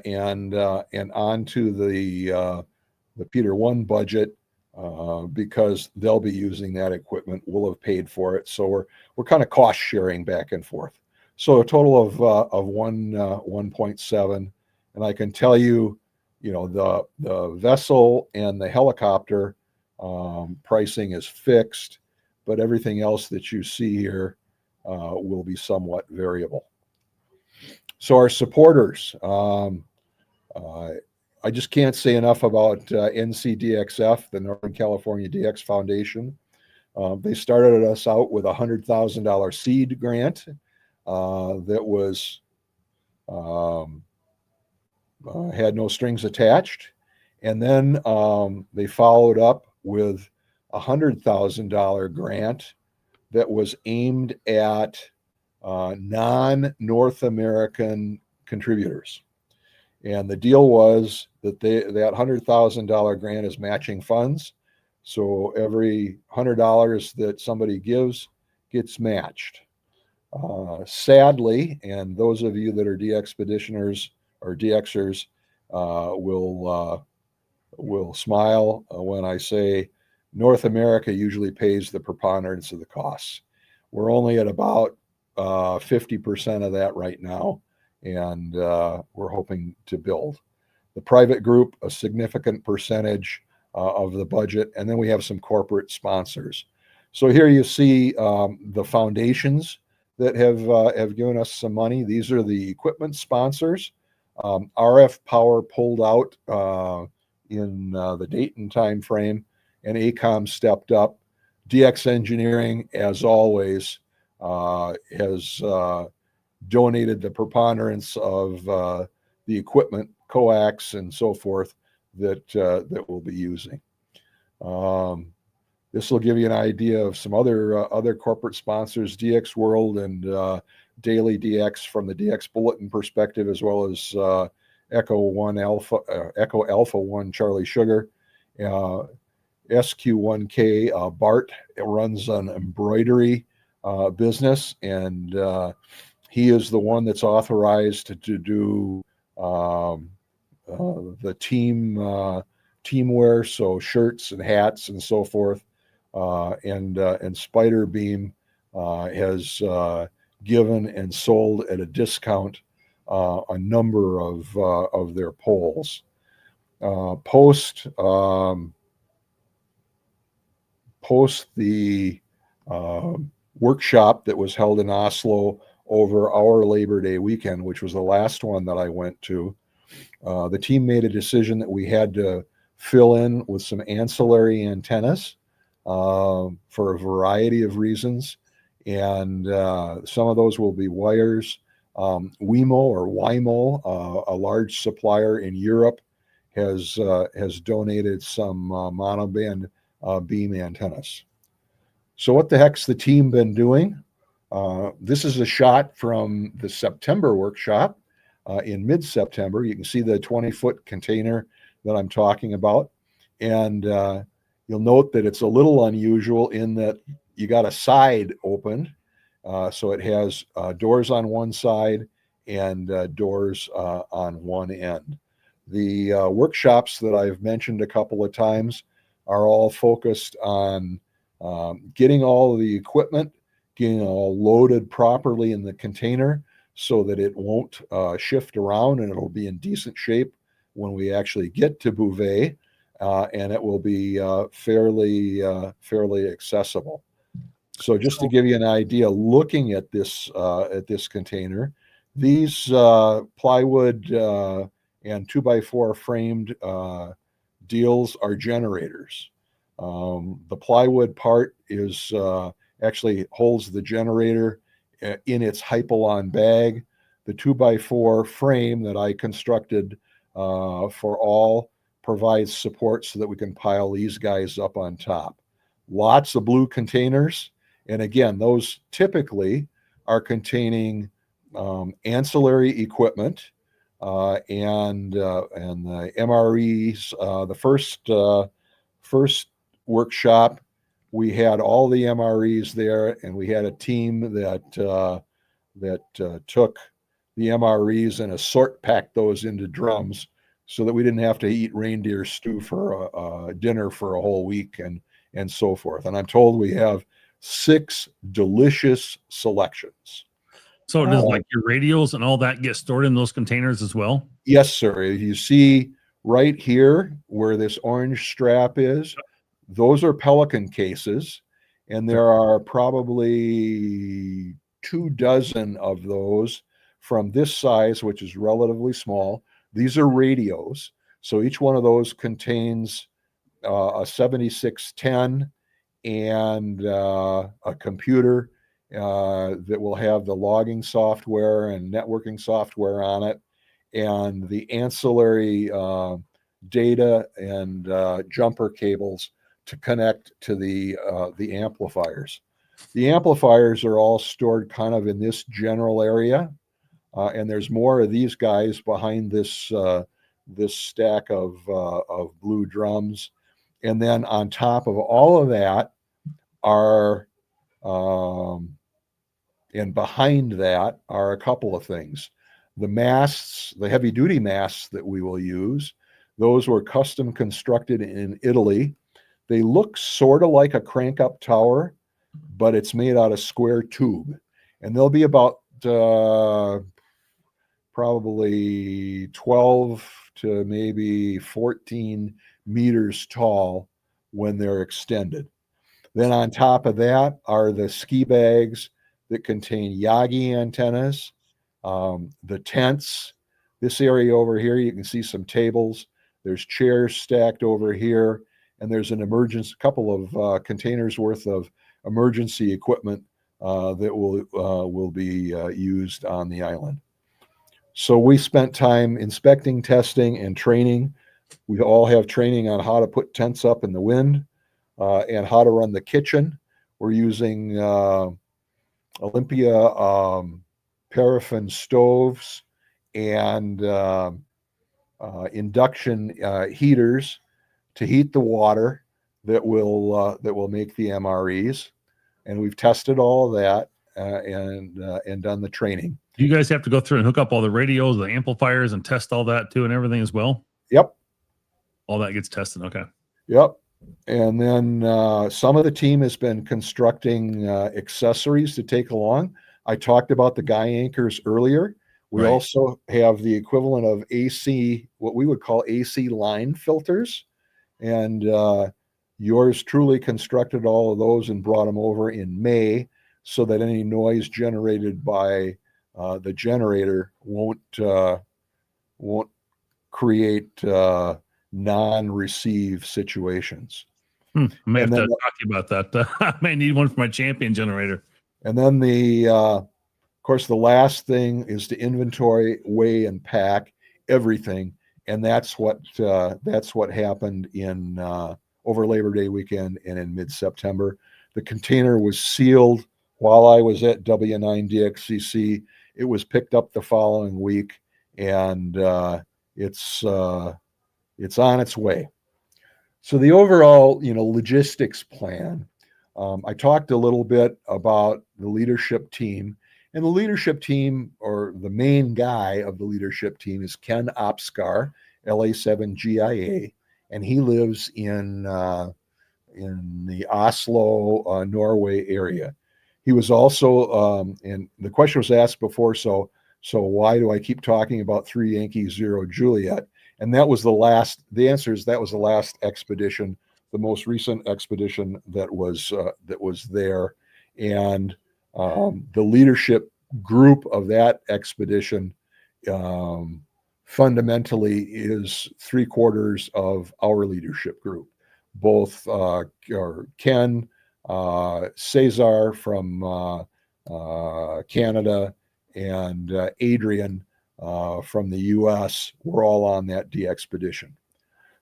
S6: and onto the Peter 1 budget because they'll be using that equipment. We'll have paid for it, so we're kind of cost sharing back and forth. So a total of 1.7, and I can tell you, the vessel and the helicopter pricing is fixed, but everything else that you see here will be somewhat variable. So our supporters, I just can't say enough about NCDXF, the Northern California DX Foundation. They started us out with a $100,000 seed grant that was had no strings attached, and then they followed up with a $100,000 grant that was aimed at non-North American contributors. And the deal was that that $100,000 grant is matching funds. So every $100 that somebody gives gets matched. Sadly, and those of you that are DXpeditioners or DXers will smile when I say North America usually pays the preponderance of the costs. We're only at about 50% of that right now, and we're hoping to build. The private group, a significant percentage of the budget, and then we have some corporate sponsors. So here you see the foundations that have given us some money. These are the equipment sponsors. RF Power pulled out in the Dayton timeframe, and AECOM stepped up. DX Engineering, as always, has donated the preponderance of the equipment, coax, and so forth that we'll be using. This will give you an idea of some other corporate sponsors, DX World and Daily DX from the DX Bulletin perspective, as well as Echo Alpha 1 Charlie Sugar. SQ1K, Bart runs an embroidery business, and he is the one that's authorized to do the teamwear, so shirts and hats and so forth. And Spider Beam has given and sold at a discount a number of their poles. Post the workshop that was held in Oslo over our Labor Day weekend, which was the last one that I went to, the team made a decision that we had to fill in with some ancillary antennas for a variety of reasons. And some of those will be wires. Wimo, a large supplier in Europe, has donated some monoband beam antennas. So what the heck's the team been doing? This is a shot from the September workshop in mid-September. You can see the 20-foot container that I'm talking about. And you'll note that it's a little unusual in that you got a side open. So it has doors on one side doors on one end. The workshops that I've mentioned a couple of times are all focused on getting all of the equipment, getting it all loaded properly in the container so that it won't shift around, and it'll be in decent shape when we actually get to Bouvet, and it will be fairly accessible. So just to give you an idea, looking at this container, these plywood and 2x4 framed deals are generators. The plywood part is actually holds the generator in its Hypalon bag. The 2x4 frame that I constructed for all provides support so that we can pile these guys up on top. Lots of blue containers. And again, those typically are containing ancillary equipment and the MREs. The first workshop, we had all the MREs there, and we had a team that took the MREs and assort packed those into drums so that we didn't have to eat reindeer stew for dinner for a whole week and so forth. And I'm told we have 6 delicious selections.
S1: So does like your radios and all that get stored in those containers as well?
S6: Yes, sir. You see right here where this orange strap is, those are Pelican cases, and there are probably 24 of those from this size, which is relatively small. These are radios. So each one of those contains a 7610 and a computer that will have the logging software and networking software on it, and the ancillary data and jumper cables to connect to the amplifiers. The amplifiers are all stored kind of in this general area, and there's more of these guys behind this this stack of blue drums. And then on top of all of that are and behind that are a couple of things. The masts, the heavy duty masts that we will use, those were custom constructed in Italy. They look sort of like a crank up tower, but it's made out of square tube. And they'll be about probably 12 to maybe 14 meters tall when they're extended. Then on top of that are the ski bags that contain Yagi antennas, the tents. This area over here, you can see some tables. There's chairs stacked over here, and there's an couple of containers worth of emergency equipment that will be used on the island. So we spent time inspecting, testing, and training. We all have training on how to put tents up in the wind and how to run the kitchen. We're using Olympia paraffin stoves and induction heaters to heat the water that will make the MREs. And we've tested all of that and done the training.
S1: Do you guys have to go through and hook up all the radios, the amplifiers, and test all that too and everything as well?
S6: Yep.
S1: All that gets tested. Okay.
S6: Yep. And then some of the team has been constructing accessories to take along. I talked about the guy anchors earlier. We also have the equivalent of AC, what we would call AC line filters. And yours truly constructed all of those and brought them over in May so that any noise generated by the generator won't create non-receive situations.
S1: I may have to talk to you about that. I may need one for my champion generator.
S6: And then of course, the last thing is to inventory, weigh, and pack everything. And that's what happened in over Labor Day weekend and in mid-September. The container was sealed while I was at W9DXCC. It was picked up the following week, and it's on its way. So the overall, logistics plan. I talked a little bit about the leadership team, And the leadership team, or the main guy of the leadership team, is Ken Opskar, LA7GIA, and he lives in the Oslo, Norway area. He was also, and the question was asked before, so why do I keep talking about 3 Yankee 0 Juliet? And that was the answer is that was the last expedition, the most recent expedition that was there. And the leadership group of that expedition fundamentally is 3/4 of our leadership group. Both Ken, Cesar from Canada, and Adrian from the US were all on that DXpedition.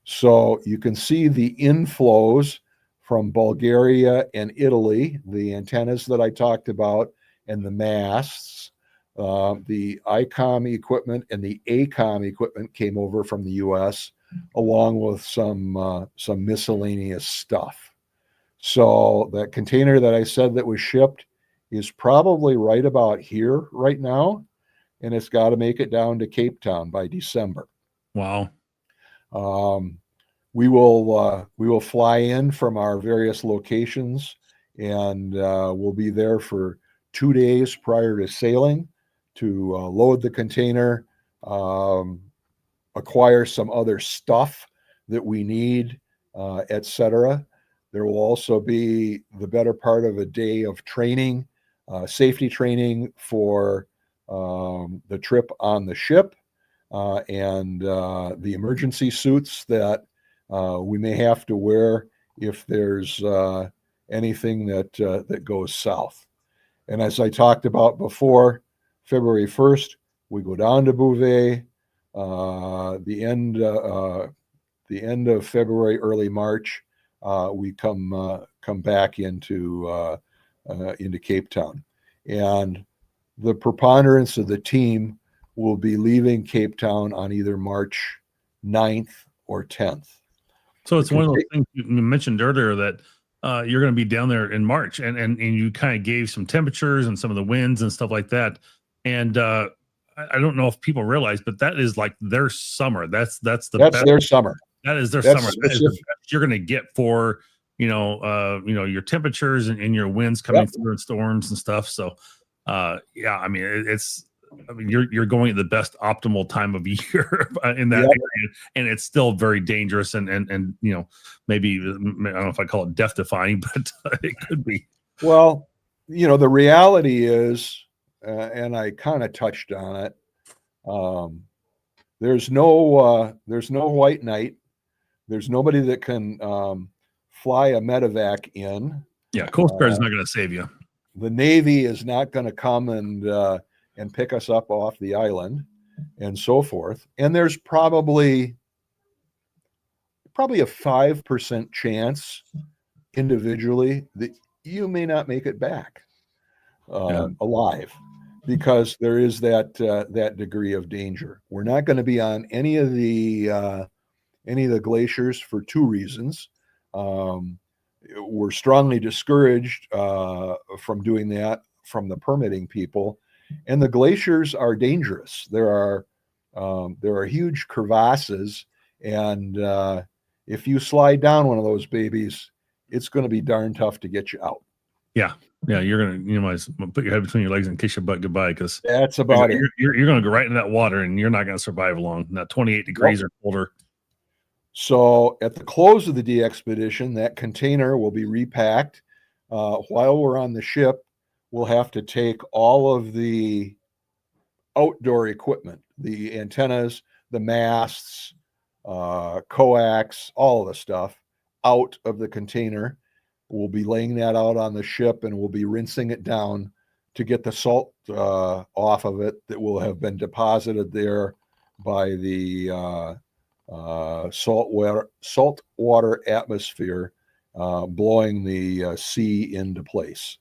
S6: So you can see the inflows from Bulgaria and Italy, the antennas that I talked about, and the masts. The ICOM equipment and the ACOM equipment came over from the US, along with some miscellaneous stuff. So that container that I said that was shipped is probably right about here right now, and it's got to make it down to Cape Town by December.
S1: Wow.
S6: We will fly in from our various locations, and we'll be there for 2 days prior to sailing to load the container, acquire some other stuff that we need, etc. There will also be the better part of a day of training, safety training for the trip on the ship, and the emergency suits that we may have to wear if there's anything that goes south. And as I talked about before, February 1st, we go down to Bouvet. The end of February, early March, we come back into Cape Town, and the preponderance of the team will be leaving Cape Town on either March 9th or 10th.
S1: So it's one of those things you mentioned earlier that you're going to be down there in March, and you kind of gave some temperatures and some of the winds and stuff like that. And I don't know if people realize, but that is like their summer. That's best.
S6: Their summer.
S1: That is their
S6: That's
S1: summer. That is the best you're going to get for your temperatures and your winds coming through and storms and stuff. So yeah, I mean you're going at the best optimal time of year in that area, and it's still very dangerous and maybe I don't know if I call it death defying, but it could be.
S6: Well, the reality is, and I kind of touched on it. There's no white knight. There's nobody that can fly a medevac in.
S1: Yeah, Coast Guard is not going to save you.
S6: The Navy is not going to come and pick us up off the island, and so forth. And there's probably a 5% chance individually that you may not make it back alive, because there is that degree of danger. We're not going to be on any of the glaciers for 2 reasons. We're strongly discouraged from doing that from the permitting people, and the glaciers are dangerous. There are huge crevasses, and if you slide down one of those babies, it's going to be darn tough to get you out.
S1: Yeah, you're gonna put your head between your legs and kiss your butt goodbye, because
S6: that's about it.
S1: You're going to go right into that water, and you're not going to survive long. Not 28 degrees or colder.
S6: So at the close of the DXpedition, that container will be repacked. While we're on the ship, we'll have to take all of the outdoor equipment, the antennas, the masts, coax, all of the stuff out of the container. We'll be laying that out on the ship, and we'll be rinsing it down to get the salt off of it that will have been deposited there by the salt water atmosphere blowing the sea into place.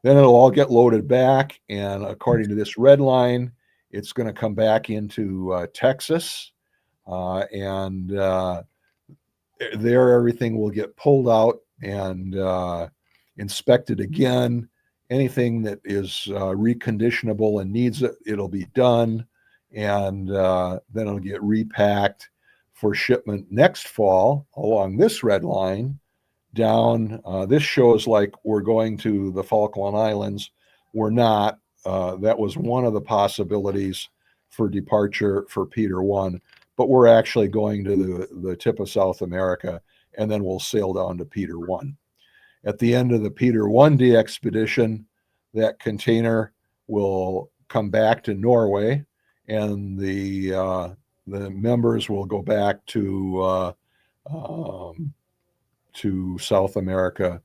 S6: Then it'll all get loaded back, and according to this red line, it's going to come back into Texas, and there everything will get pulled out and inspected again, anything that is reconditionable and needs it, it'll be done, and then it'll get repacked for shipment next fall along this red line down. This shows like we're going to the Falkland Islands. We're not. That was one of the possibilities for departure for Peter 1, but we're actually going to the tip of South America, and then we'll sail down to Peter 1. At the end of the Peter 1D expedition, that container will come back to Norway, and the members will go back to South America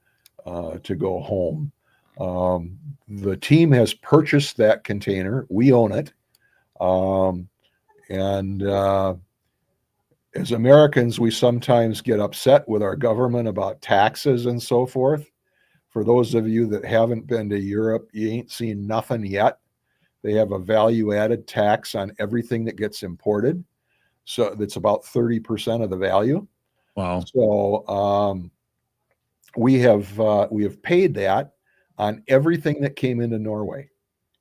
S6: to go home. The team has purchased that container. We own it. And as Americans, we sometimes get upset with our government about taxes and so forth. For those of you that haven't been to Europe, you ain't seen nothing yet. They have a value-added tax on everything that gets imported. So that's about 30% of the value.
S1: Wow.
S6: So we have paid that on everything that came into Norway.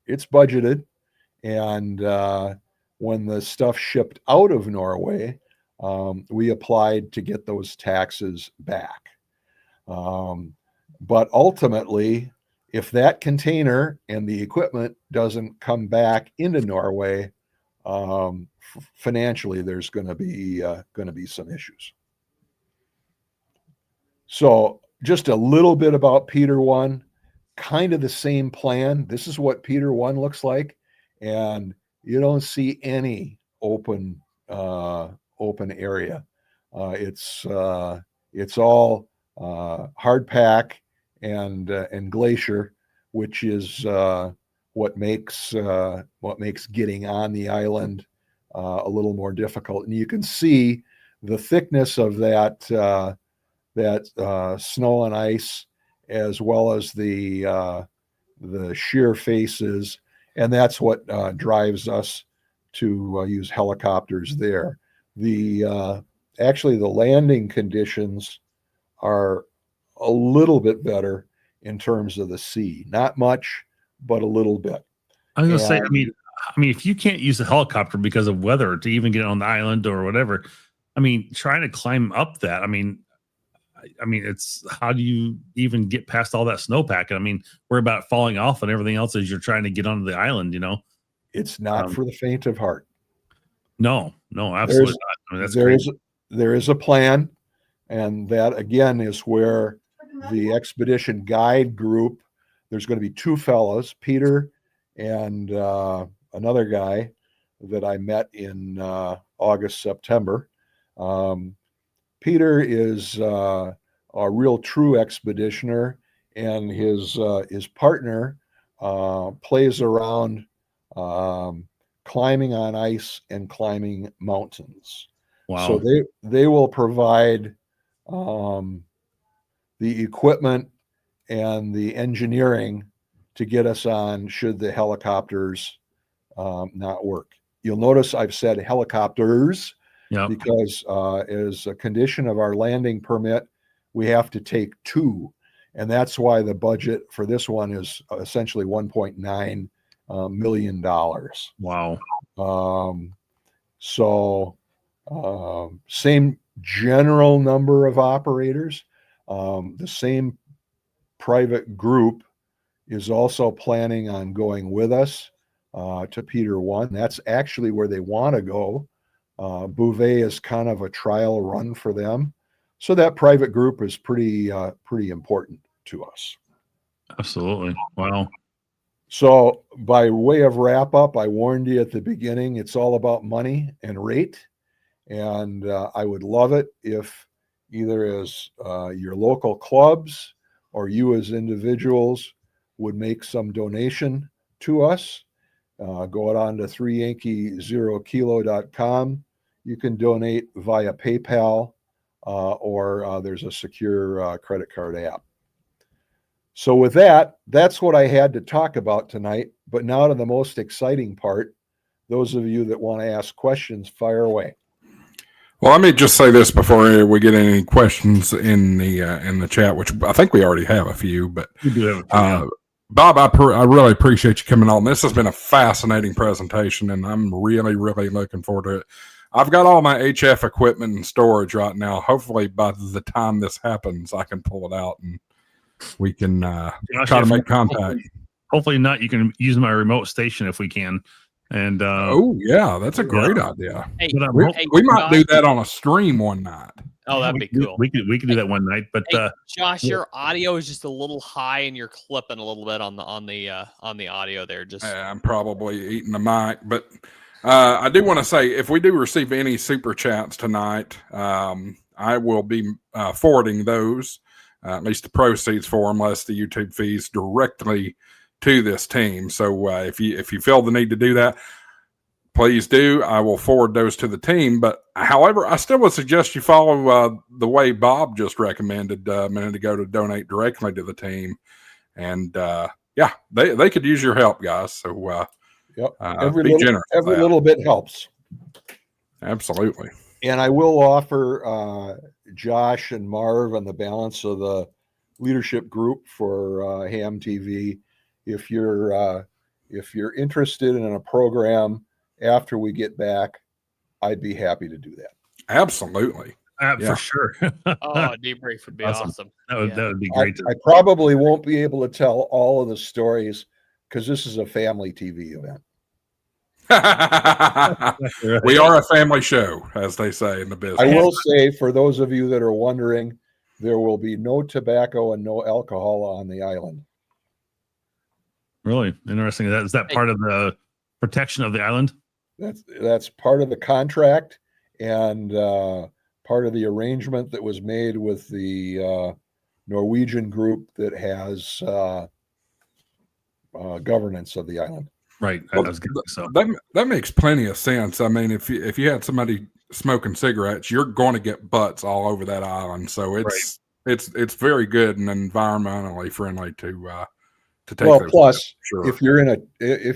S6: It's budgeted, and when the stuff shipped out of Norway, we applied to get those taxes back. But ultimately, if that container and the equipment doesn't come back into Norway, financially, there's going to be some issues. So just a little bit about Peter 1, kind of the same plan. This is what Peter 1 looks like, and you don't see any open area. It's all hard pack and glacier, which is what makes getting on the island a little more difficult. And you can see the thickness of that snow and ice, as well as the sheer faces, and that's what drives us to use helicopters there. Actually, the landing conditions are a little bit better in terms of the sea. Not much, but a little bit.
S1: I was going to say, I mean, if you can't use a helicopter because of weather to even get on the island or whatever, I mean, trying to climb up that, I mean, it's how do you even get past all that snowpack? I mean, we're about falling off and everything else as you're trying to get onto the island, you know?
S6: It's not for the faint of heart.
S1: No, absolutely not. I mean,
S6: there is a plan, and that again is where the expedition guide group, there's going to be two fellows, Peter and another guy that I met in August, September. Peter is a real true expeditioner, and his partner plays around climbing on ice and climbing mountains.
S1: Wow.
S6: So they will provide the equipment and the engineering to get us on should the helicopters not work. You'll notice I've said helicopters.
S1: Yeah.
S6: Because as a condition of our landing permit, we have to take two. And that's why the budget for this one is essentially $1.9 million.
S1: Wow.
S6: So same general number of operators. The same private group is also planning on going with us to Peter 1. That's actually where they want to go. Bouvet is kind of a trial run for them. So that private group is pretty important to us.
S1: Absolutely. Wow.
S6: So by way of wrap up, I warned you at the beginning, it's all about money and rate. And I would love it if either as your local clubs or you as individuals would make some donation to us. Go on to 3yankee0kilo.com. You can donate via PayPal or there's a secure credit card app. So with that, that's what I had to talk about tonight. But now to the most exciting part. Those of you that want to ask questions, fire away.
S2: Well, let me just say this before we get any questions in the chat, which I think we already have a few. But
S1: We do have a few.
S2: Bob, I really appreciate you coming on. This has been a fascinating presentation, and I'm really, really looking forward to it. I've got all my HF equipment in storage right now. Hopefully, by the time this happens, I can pull it out and we can try to make contact.
S1: Hopefully not. You can use my remote station if we can. And
S2: oh yeah, that's a great idea.
S5: Hey,
S2: we might do that on a stream one night.
S5: Oh, that'd be cool.
S1: We could do that one night. But
S5: Josh, your audio is just a little high, and you're clipping a little bit on the audio there. Just
S2: I'm probably eating the mic, but I do want to say if we do receive any super chats tonight, I will be forwarding those, at least the proceeds for them, less the YouTube fees, directly to this team. So if you feel the need to do that, please do. I will forward those to the team. But however, I still would suggest you follow the way Bob just recommended a minute ago to donate directly to the team. And yeah, they could use your help, guys. So
S6: yep,
S2: be generous.
S6: Every little bit helps.
S2: Absolutely.
S6: And I will offer Josh and Marv and the balance of the leadership group for Ham TV. If you're interested in a program after we get back, I'd be happy to do that.
S2: Absolutely.
S1: For sure.
S5: a debrief would be awesome.
S1: That would be great.
S6: I probably won't be able to tell all of the stories because this is a family TV event.
S2: We are a family show, as they say in the business.
S6: I will say, for those of you that are wondering, there will be no tobacco and no alcohol on the island.
S1: Really interesting. Is that part of the protection of the island?
S6: That's part of the contract and part of the arrangement that was made with the Norwegian group that has governance of the island.
S1: Right.
S2: That makes plenty of sense. I mean, if you had somebody smoking cigarettes, you're going to get butts all over that island. So it's very good and environmentally friendly to take.
S6: Well, plus
S2: sure.
S6: if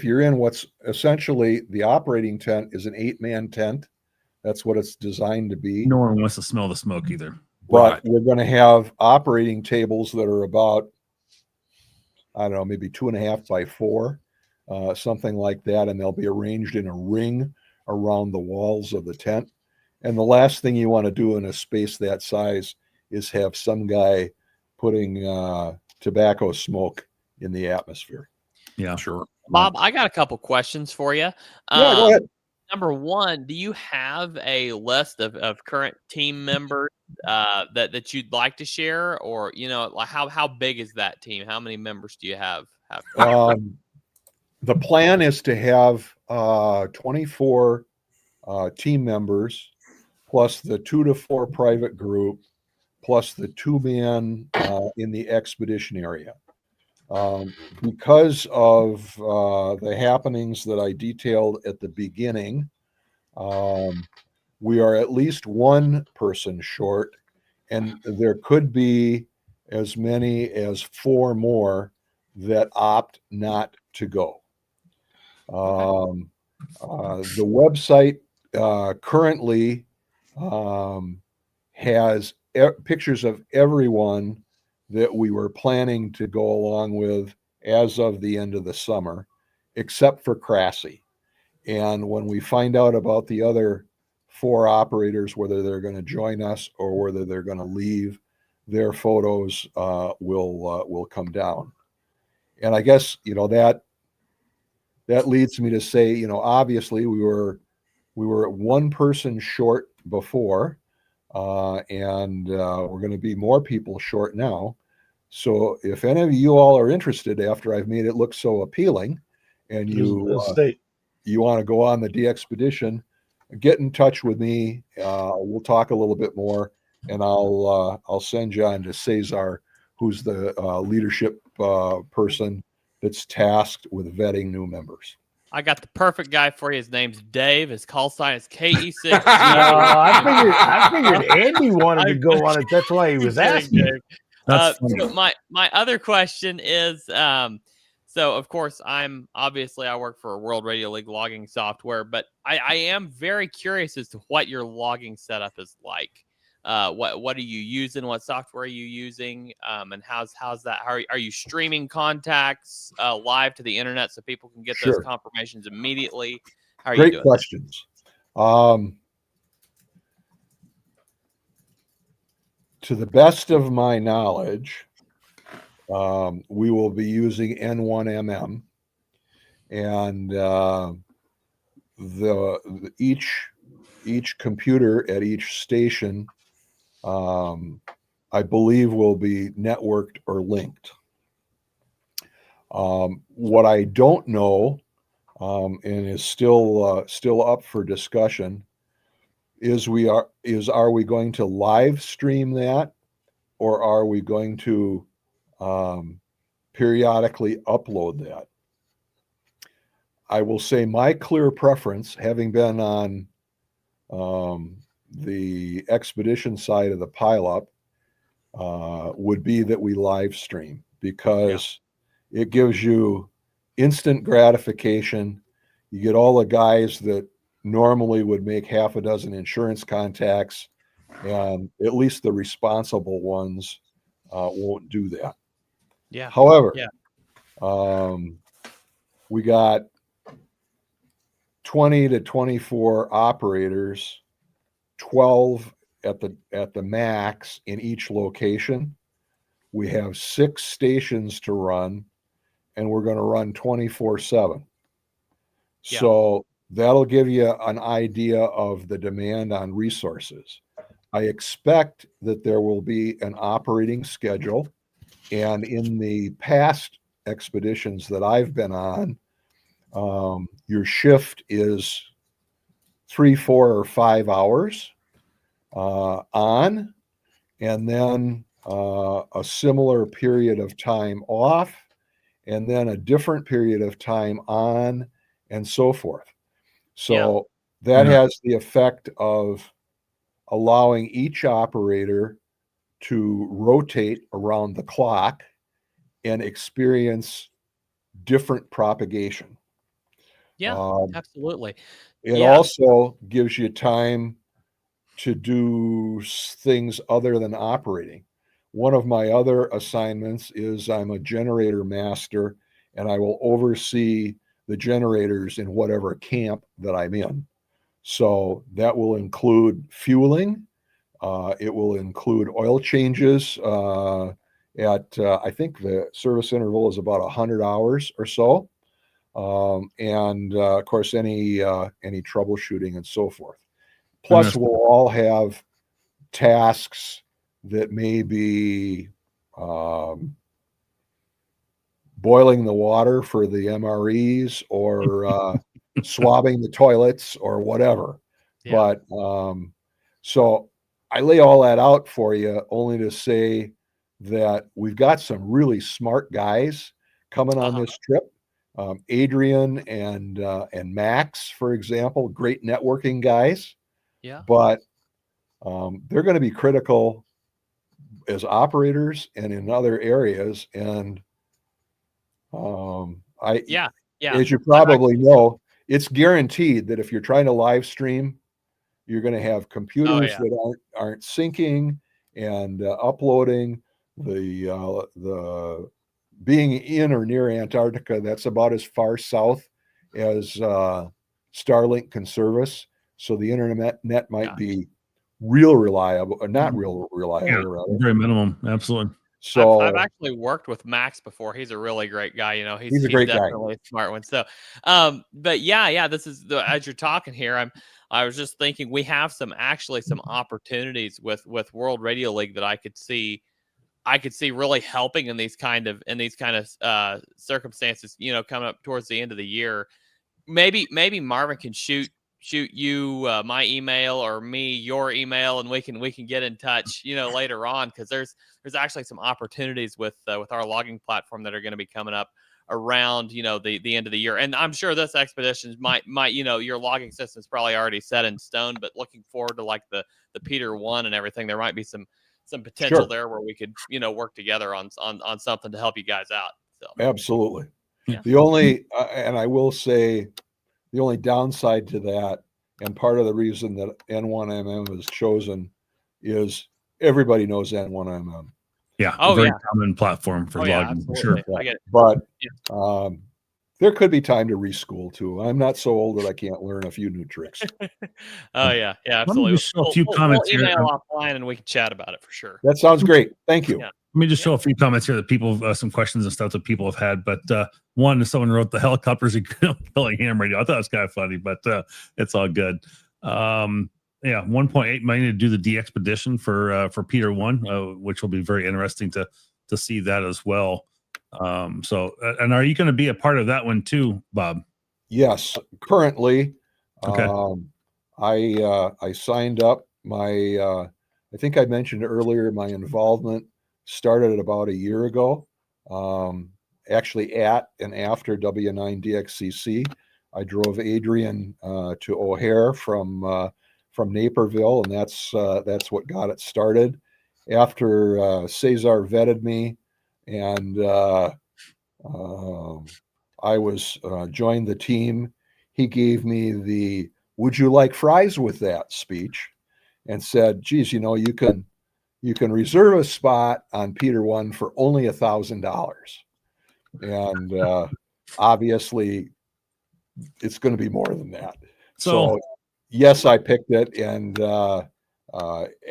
S6: you're in what's essentially the operating tent is an 8-man tent. That's what it's designed to be.
S1: No one wants to smell the smoke either.
S6: But we're going to have operating tables that are about, I don't know, maybe 2.5 by 4, something like that. And they'll be arranged in a ring around the walls of the tent. And the last thing you want to do in a space that size is have some guy putting tobacco smoke in the atmosphere.
S1: Yeah,
S2: sure.
S5: Bob, I got a couple questions for you.
S6: Yeah, go ahead.
S5: Number one, do you have a list of current team members that you'd like to share, or like how big is that team? How many members do you have?
S6: The plan is to have 24 team members, plus the 2 to 4 private group, plus the 2-man in the expedition area. Because of the happenings that I detailed at the beginning, we are at least one person short, and there could be as many as 4 more that opt not to go. The website currently has pictures of everyone that we were planning to go along with as of the end of the summer, except for Crassy. And when we find out about the other 4 operators, whether they're going to join us or whether they're going to leave, their photos will come down. And I guess that leads me to say, obviously we were one person short before. And we're going to be more people short now. So if any of you all are interested, after I've made it look so appealing, and you want to go on the DXpedition, get in touch with me. We'll talk a little bit more, and I'll send you on to Cesar, who's the leadership person that's tasked with vetting new members.
S5: I got the perfect guy for you. His name's Dave. His call sign is KE6.
S3: I figured Andy wanted to go on it. That's why he was asking.
S5: So my other question is, so of course I work for World Radio League logging software, but I am very curious as to what your logging setup is like. what are you using? What software are you using? And how's that? How are you streaming contacts live to the internet so people can get those
S6: Sure.
S5: confirmations immediately? How are you
S6: Great
S5: doing
S6: questions. To the best of my knowledge, we will be using N1MM, and each computer at each station, I believe, will be networked or linked. What I don't know, and is still up for discussion, is are we going to live stream that, or are we going to periodically upload that? I will say my clear preference, having been on the expedition side of the pileup, would be that we live stream, because it gives you instant gratification. You get all the guys that normally would make half a dozen insurance contacts, and at least the responsible ones won't do that.
S5: Yeah.
S6: However,
S5: Yeah.
S6: We got 20 to 24 operators, 12 at the max in each location. We have 6 stations to run, and we're going to run 24/7.
S5: Yeah.
S6: So that'll give you an idea of the demand on resources. I expect that there will be an operating schedule, and in the past expeditions that I've been on, your shift is 3, 4, or 5 hours on, and then a similar period of time off, and then a different period of time on, and so forth. So that has the effect of allowing each operator to rotate around the clock and experience different propagation.
S5: Yeah, absolutely.
S6: It also gives you time to do things other than operating. One of my other assignments is I'm a generator master, and I will oversee the generators in whatever camp that I'm in. So that will include fueling. It will include oil changes at I think the service interval is about 100 hours or so. And of course, any troubleshooting and so forth. Plus, we'll all have tasks that may be boiling the water for the MREs, or swabbing the toilets, or whatever.
S5: Yeah.
S6: But so I lay all that out for you only to say that we've got some really smart guys coming on this trip. Adrian and Max, for example, great networking guys.
S5: Yeah.
S6: But they're going to be critical as operators and in other areas. And as you probably know, it's guaranteed that if you're trying to live stream, you're going to have computers that aren't syncing and uploading. The being in or near Antarctica, that's about as far south as Starlink can service. So the internet might be real reliable, or not real reliable.
S1: Yeah, very minimum. Absolutely.
S6: So
S5: I've actually worked with Max before. He's a really great guy. You know,
S6: he's a great
S5: definitely a smart one. So, but this is as you're talking here, I was just thinking we have some opportunities with World Radio League that I could see really helping in these kind of circumstances, you know, coming up towards the end of the year. Maybe Marvin can shoot you my email, or me your email, and we can get in touch, you know, later on, because there's actually some opportunities with our logging platform that are going to be coming up around, you know, the end of the year. And I'm sure this expedition might, you know, your logging system is probably already set in stone, but looking forward to like the Peter 1 and everything, there might be some potential there where we could, you know, work together on something to help you guys out. So
S6: absolutely.
S5: Yeah.
S6: The only and I will say the only downside to that, and part of the reason that N1MM is chosen, is everybody knows N1MM.
S1: Yeah.
S5: Oh,
S1: very
S5: yeah.
S1: common platform for
S5: Oh, yeah,
S1: logging. For sure.
S5: absolutely. I get it.
S6: But there could be time to reschool too. I'm not so old that I can't learn a few new tricks.
S5: Oh, yeah. Yeah,
S1: Let me
S5: absolutely.
S1: just show a few comments
S5: we'll
S1: here.
S5: email offline and we can chat about it for sure.
S6: That sounds great. Thank you.
S5: Yeah.
S1: Let me just show a few comments here that people, some questions and stuff that people have had. But one, someone wrote the helicopters are killing ham radio. I thought it was kind of funny, but it's all good. Yeah, 1.8 million to do the DXpedition for Peter 1, which will be very interesting to see that as well. So, and are you going to be a part of that one too, Bob?
S6: Yes, currently,
S1: Okay.
S6: I signed up. I think I mentioned earlier my involvement started about a year ago. Actually, at and after W9DXCC, I drove Adrian to O'Hare from Naperville, and that's what got it started. After Cesar vetted me, and I was joined the team, he gave me the "Would you like fries with that?" speech, and said, "Geez, you can reserve a spot on Peter 1 for only $1,000, and obviously it's going to be more than that." So yes, I picked it, and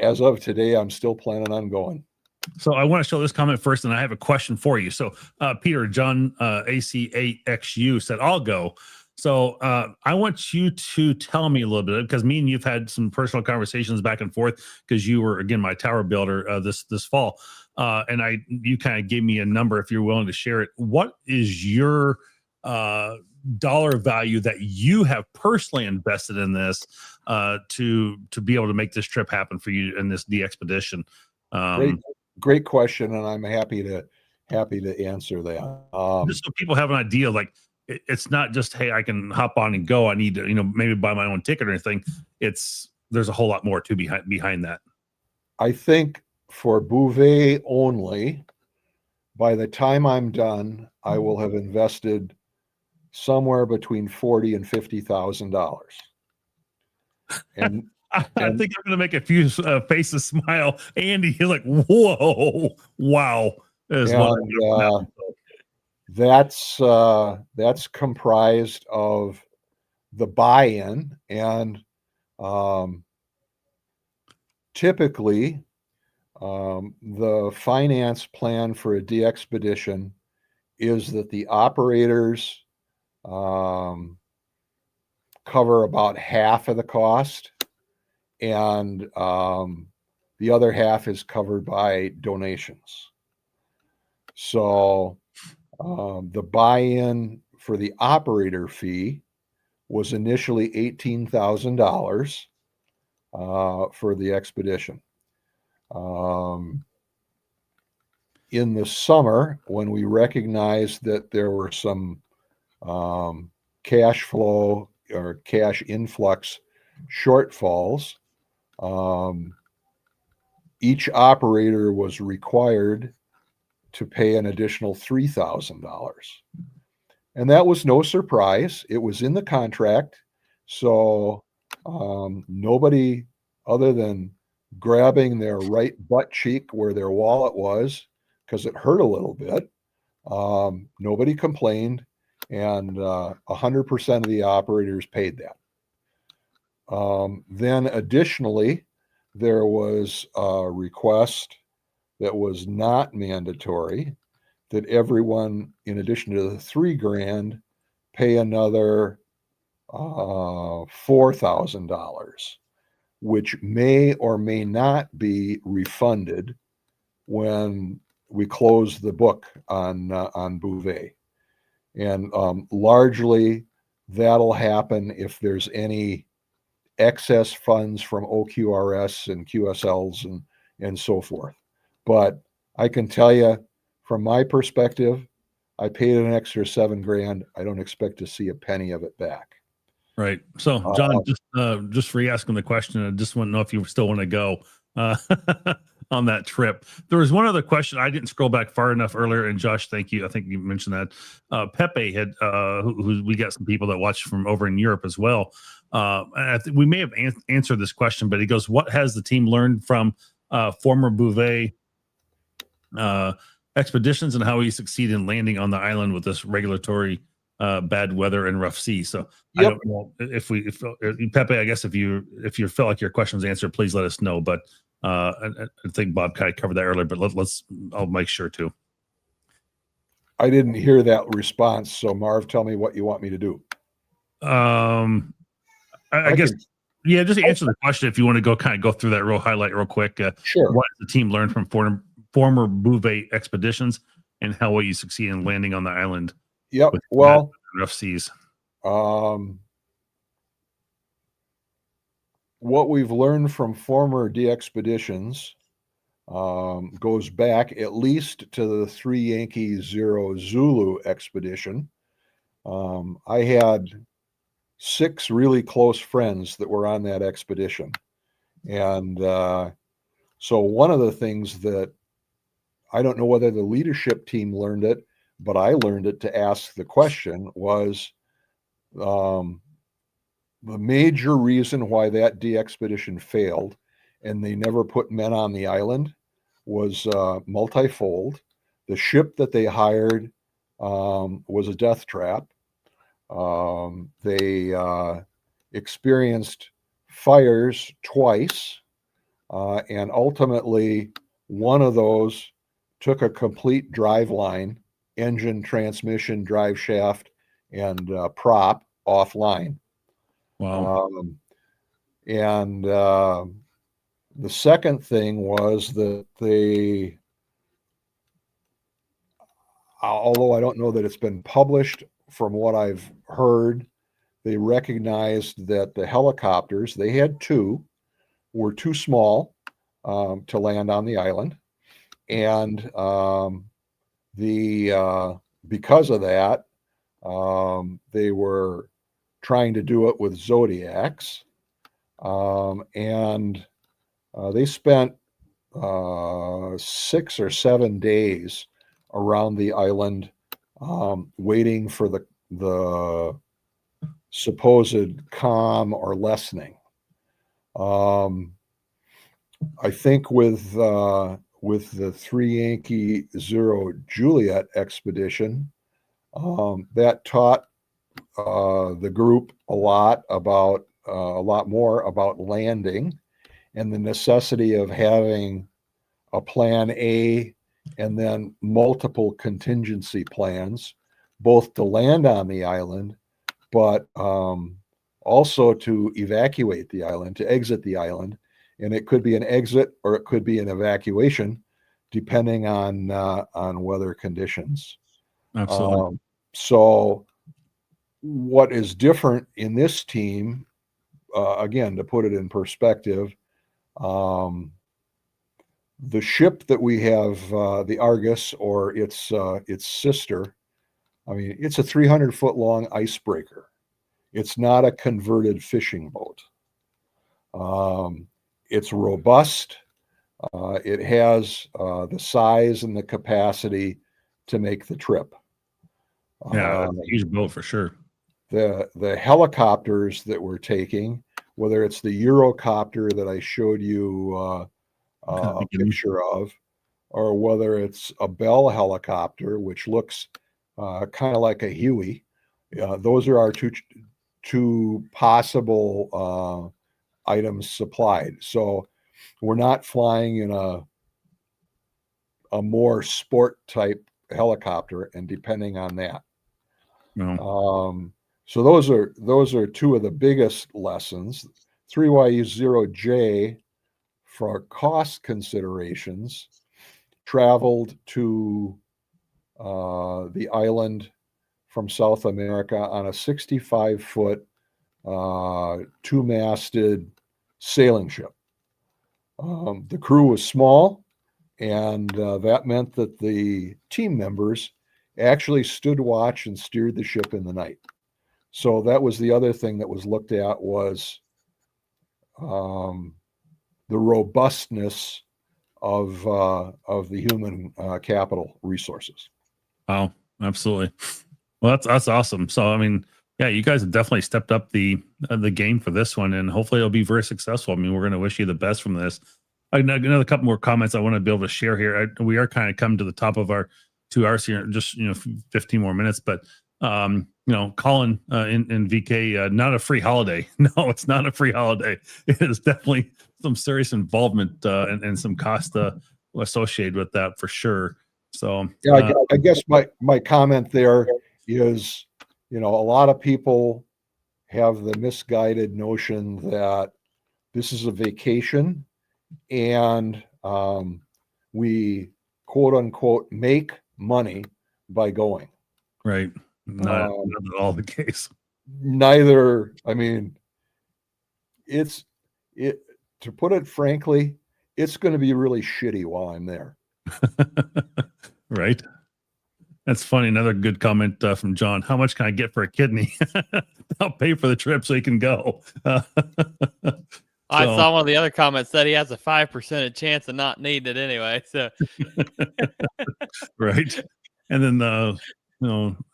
S6: as of today, I'm still planning on going.
S1: So I want to show this comment first, and I have a question for you. So Peter John AC8XU said, "I'll go." So I want you to tell me a little bit, because me and you've had some personal conversations back and forth, because you were, again, my tower builder this fall, and you kind of gave me a number if you're willing to share it. What is your dollar value that you have personally invested in this to be able to make this trip happen for you in this DXpedition?
S6: Great question, and I'm happy to answer that.
S1: Just so people have an idea, like it's not just, hey, I can hop on and go. I need to, maybe buy my own ticket or anything. There's a whole lot more to behind that.
S6: I think for Bouvet only, by the time I'm done, I will have invested somewhere between $40,000 and $50,000. And
S1: I think I'm going to make a few faces smile. Andy, he's like, "Whoa, wow!"
S6: That's comprised of the buy-in, and typically the finance plan for a DXpedition is that the operators cover about half of the cost, and the other half is covered by donations. So the buy-in for the operator fee was initially $18,000 for the expedition. In the summer, when we recognized that there were some cash flow or cash influx shortfalls, each operator was required to pay an additional $3,000. And that was no surprise. It was in the contract. So nobody, other than grabbing their right butt cheek where their wallet was, because it hurt a little bit, nobody complained, and 100% of the operators paid that. Then additionally, there was a request that was not mandatory, that everyone, in addition to the $3,000, pay another $4,000, which may or may not be refunded when we close the book on Bouvet. And largely that'll happen if there's any excess funds from OQRS and QSLs and so forth. But I can tell you, from my perspective, I paid an extra $7,000. I don't expect to see a penny of it back.
S1: Right. So, John, just for you asking the question, I just want to know if you still want to go. on that trip. There was one other question. I didn't scroll back far enough earlier. And Josh, thank you. I think you mentioned that Pepe had, who we got some people that watch from over in Europe as well. And I think we may have answered this question, but he goes, "What has the team learned from former Bouvet expeditions, and how he succeeded in landing on the island with this regulatory bad weather and rough sea?" So I
S6: Yep.
S1: don't know if Pepe, I guess if you feel like your question was answered, please let us know. But I think Bob kind of covered that earlier, but I'll make sure to.
S6: I didn't hear that response. So Marv, tell me what you want me to do.
S1: I guess, yeah, just answer the question if you want to go through that highlight real quick.
S6: Sure.
S1: What has the team learned from former Bouvet expeditions, and how will you succeed in landing on the island?
S6: Yep.
S1: with
S6: Well,
S1: rough seas.
S6: What we've learned from former DXpeditions goes back at least to the 3 Yankee 0 Zulu expedition. I had 6 really close friends that were on that expedition. And so one of the things that I don't know whether the leadership team learned it, but I learned it to ask the question was the major reason why that DXpedition failed and they never put men on the island was multifold. The ship that they hired was a death trap. They experienced fires twice, and ultimately one of those took a complete drive line, engine, transmission, drive shaft, and prop offline.
S1: Wow.
S6: And the second thing was that they, although I don't know that it's been published, from what I've heard, they recognized that the helicopters, they had 2, were too small to land on the island. And because of that, they were trying to do it with Zodiacs. And they spent 6 or 7 days around the island waiting for the supposed calm or lessening. I think with the 3 Yankee 0 Juliet expedition, that taught the group a lot more about landing and the necessity of having a plan A and then multiple contingency plans, both to land on the island, but also to evacuate the island, to exit the island. And it could be an exit or it could be an evacuation, depending on weather conditions.
S1: Absolutely.
S6: So what is different in this team, again, to put it in perspective, the ship that we have, the Argus, or its sister, I mean, it's a 300-foot long icebreaker. It's not a converted fishing boat. It's robust. It has the size and the capacity to make the trip.
S1: Yeah, it's a huge boat for sure.
S6: The helicopters that we're taking, whether it's the Eurocopter that I showed you a picture of, or whether it's a Bell helicopter, which looks kind of like a Huey, those are our two possible items supplied. So we're not flying in a more sport type helicopter and depending on that.
S1: No.
S6: So those are 2 of the biggest lessons. 3YU0J, for cost considerations, traveled to the island from South America on a 65-foot 2-masted sailing ship. The crew was small, and that meant that the team members actually stood watch and steered the ship in the night. So that was the other thing that was looked at, was the robustness of the human capital resources.
S1: Oh, absolutely. Well, that's awesome. So, I mean, yeah, you guys have definitely stepped up the game for this one, and hopefully it'll be very successful. I mean, we're going to wish you the best from this. Another couple more comments I want to be able to share here. We are kind of coming to the top of our 2 hours here, just 15 more minutes. But Colin in VK, not a free holiday. No, it's not a free holiday. It is definitely some serious involvement and some cost associated with that for sure. So
S6: yeah, I guess my comment there is, a lot of people have the misguided notion that this is a vacation and we quote unquote make money by going.
S1: Right. Not at all the case.
S6: Neither. I mean, to put it frankly, it's going to be really shitty while I'm there.
S1: Right. That's funny. Another good comment from John. How much can I get for a kidney? I'll pay for the trip so he can go.
S5: I saw one of the other comments that he has a 5% chance of not needing it anyway. So,
S1: right. And then,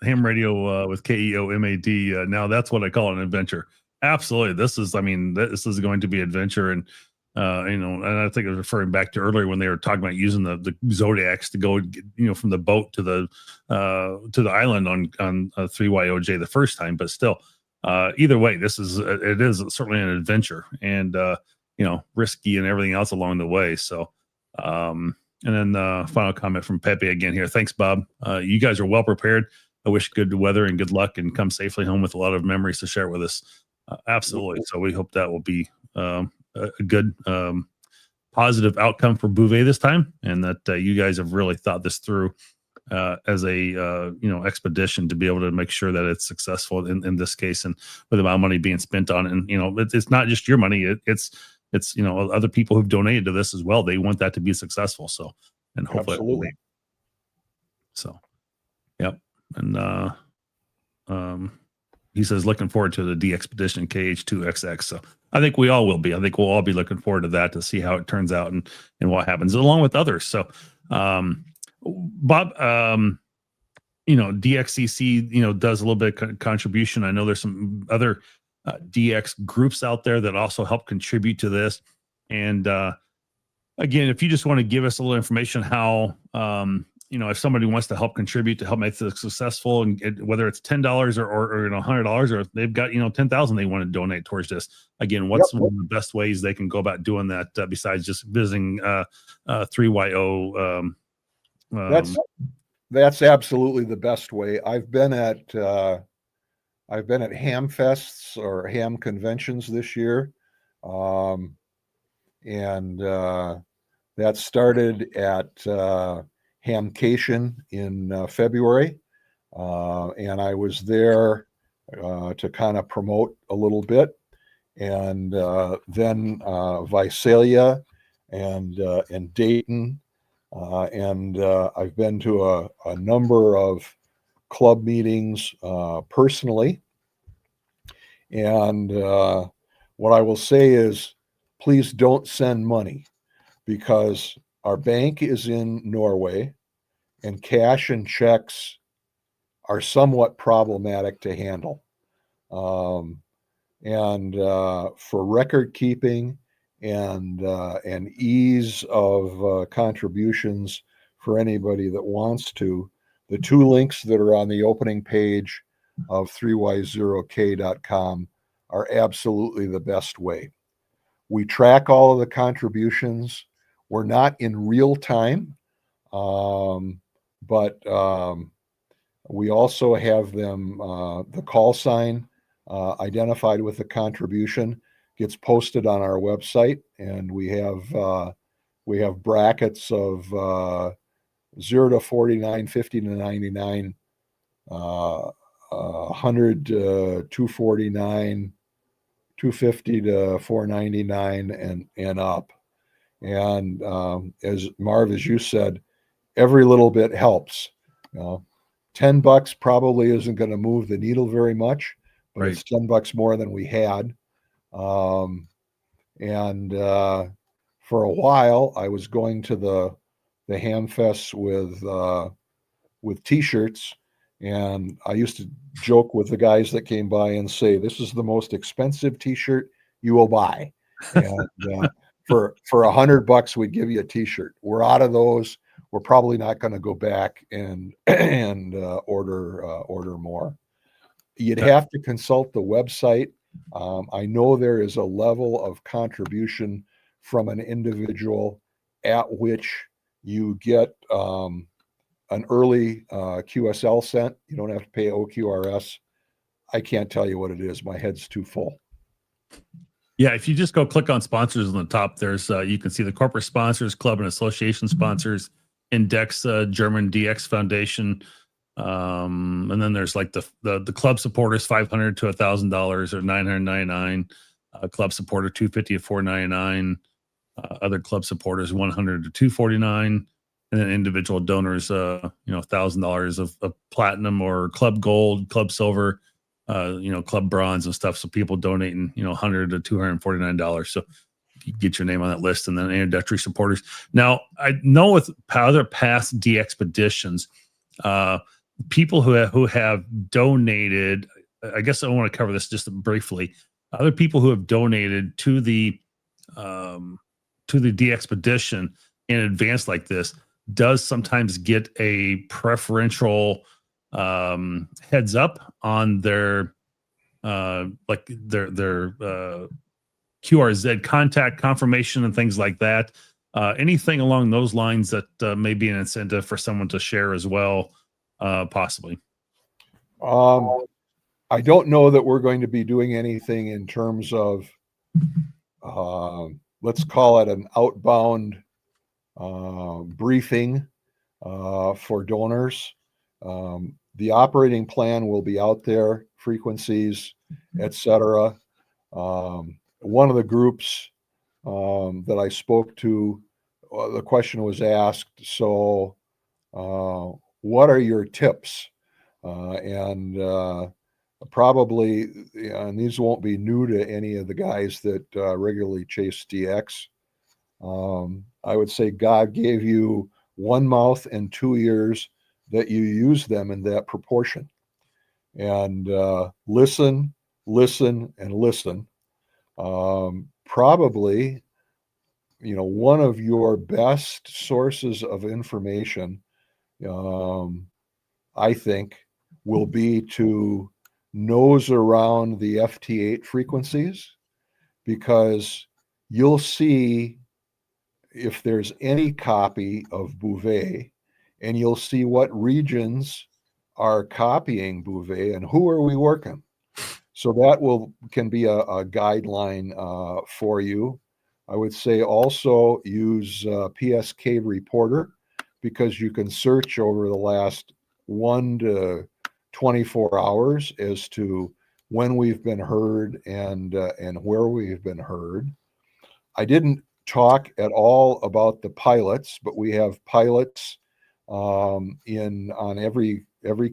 S1: ham radio with KEOMAD. Now that's what I call an adventure. Absolutely. This is going to be adventure. And, and I think I was referring back to earlier when they were talking about using the Zodiacs to go, from the boat to the island on 3YOJ the first time, but still, either way, it is certainly an adventure and, risky and everything else along the way. So, and then final comment from Pepe again here. Thanks, Bob. You guys are well prepared. I wish good weather and good luck and come safely home with a lot of memories to share with us. Absolutely. So we hope that will be a good positive outcome for Bouvet this time, and that you guys have really thought this through as a expedition to be able to make sure that it's successful in this case, and with the amount of money being spent on it. And it's not just your money, it's other people who've donated to this as well. They want that to be successful, so and hopefully it will be. So yep. And he says looking forward to the D Expedition KH2XX. So I think we all will be. I think we'll all be looking forward to that, to see how it turns out and what happens along with others. So Bob, DXCC, does a little bit of contribution. I know there's some other DX groups out there that also help contribute to this. And again, if you just want to give us a little information how, if somebody wants to help contribute to help make this successful, and whether it's $10 or $100, or if they've got 10,000 they want to donate towards this. Again, what's one of the best ways they can go about doing that besides just visiting 3YO?
S6: That's absolutely the best way. I've been at ham fests or ham conventions this year, and that started at Hamcation in February, and I was there to kind of promote a little bit, and then Visalia and Dayton. And I've been to a number of club meetings personally. And what I will say is, please don't send money, because our bank is in Norway and cash and checks are somewhat problematic to handle. And for record keeping and ease of contributions for anybody that wants to, the 2 links that are on the opening page of 3y0k.com are absolutely the best way. We track all of the contributions. We're not in real time, but we also have them, the call sign identified with the contribution gets posted on our website, and we have brackets of 0 to 49, 50 to 99, 100 to 249, 250 to 499, and up. And as Marv, as you said, every little bit helps. $10 probably isn't going to move the needle very much, but
S1: right.
S6: It's $10 more than we had. And for a while, I was going to the Hamfests with T-shirts, and I used to joke with the guys that came by and say, "This is the most expensive T-shirt you will buy." And for $100, we'd give you a T-shirt. We're out of those. We're probably not going to go back and order more. You'd have to consult the website. I know there is a level of contribution from an individual at which you get an early QSL sent. You don't have to pay OQRS. I can't tell you what it is. My head's too full.
S1: Yeah, if you just go click on sponsors on the top, there's you can see the corporate sponsors, club and association sponsors, Index, German DX Foundation, and then there's like the club supporters, $500 to $1,000 or $999, club supporter $250 to $499, other club supporters $100 to $249, and then individual donors, $1,000 of platinum or club gold, club silver, club bronze and stuff. So people donating, $100 to $249. So you get your name on that list, and then introductory supporters. Now, I know with other past DXpeditions, people who have donated, I guess I want to cover this just briefly. Other people who have donated to the DXpedition in advance like this does sometimes get a preferential heads up on their QRZ contact confirmation and things like that. Anything along those lines that may be an incentive for someone to share as well, possibly.
S6: I don't know that we're going to be doing anything in terms of, let's call it an outbound briefing for donors. The operating plan will be out there, frequencies, etc. One of the groups that I spoke to, the question was asked, so what are your tips? Probably, and these won't be new to any of the guys that regularly chase DX. I would say God gave you one mouth and two ears, that you use them in that proportion. And listen, and listen. Probably, one of your best sources of information, I think, will be to nose around the FT8 frequencies, because you'll see if there's any copy of Bouvet, and you'll see what regions are copying Bouvet and who are we working. So that can be a guideline for you. I would say also use PSK Reporter, because you can search over the last 1 to 24 hours as to when we've been heard and where we've been heard. I didn't talk at all about the pilots, but we have pilots on every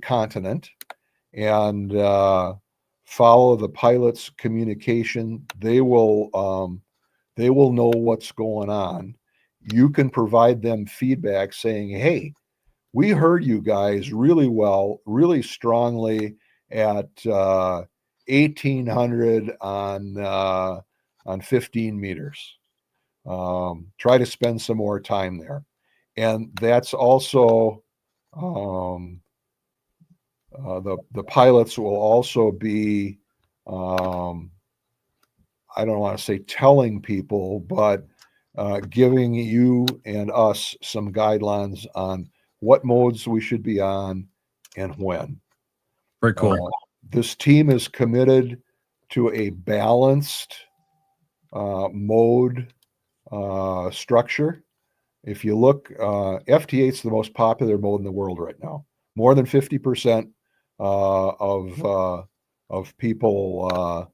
S6: continent, and follow the pilots' communication. They will know what's going on. You can provide them feedback saying, "Hey, we heard you guys really well, really strongly at 1800 on 15 meters. Try to spend some more time there." And that's also the pilots will also be, I don't want to say telling people, but giving you and us some guidelines on what modes we should be on and when.
S1: Very cool.
S6: This team is committed to a balanced mode structure. If you look, FT8 is the most popular mode in the world right now. More than 50% of people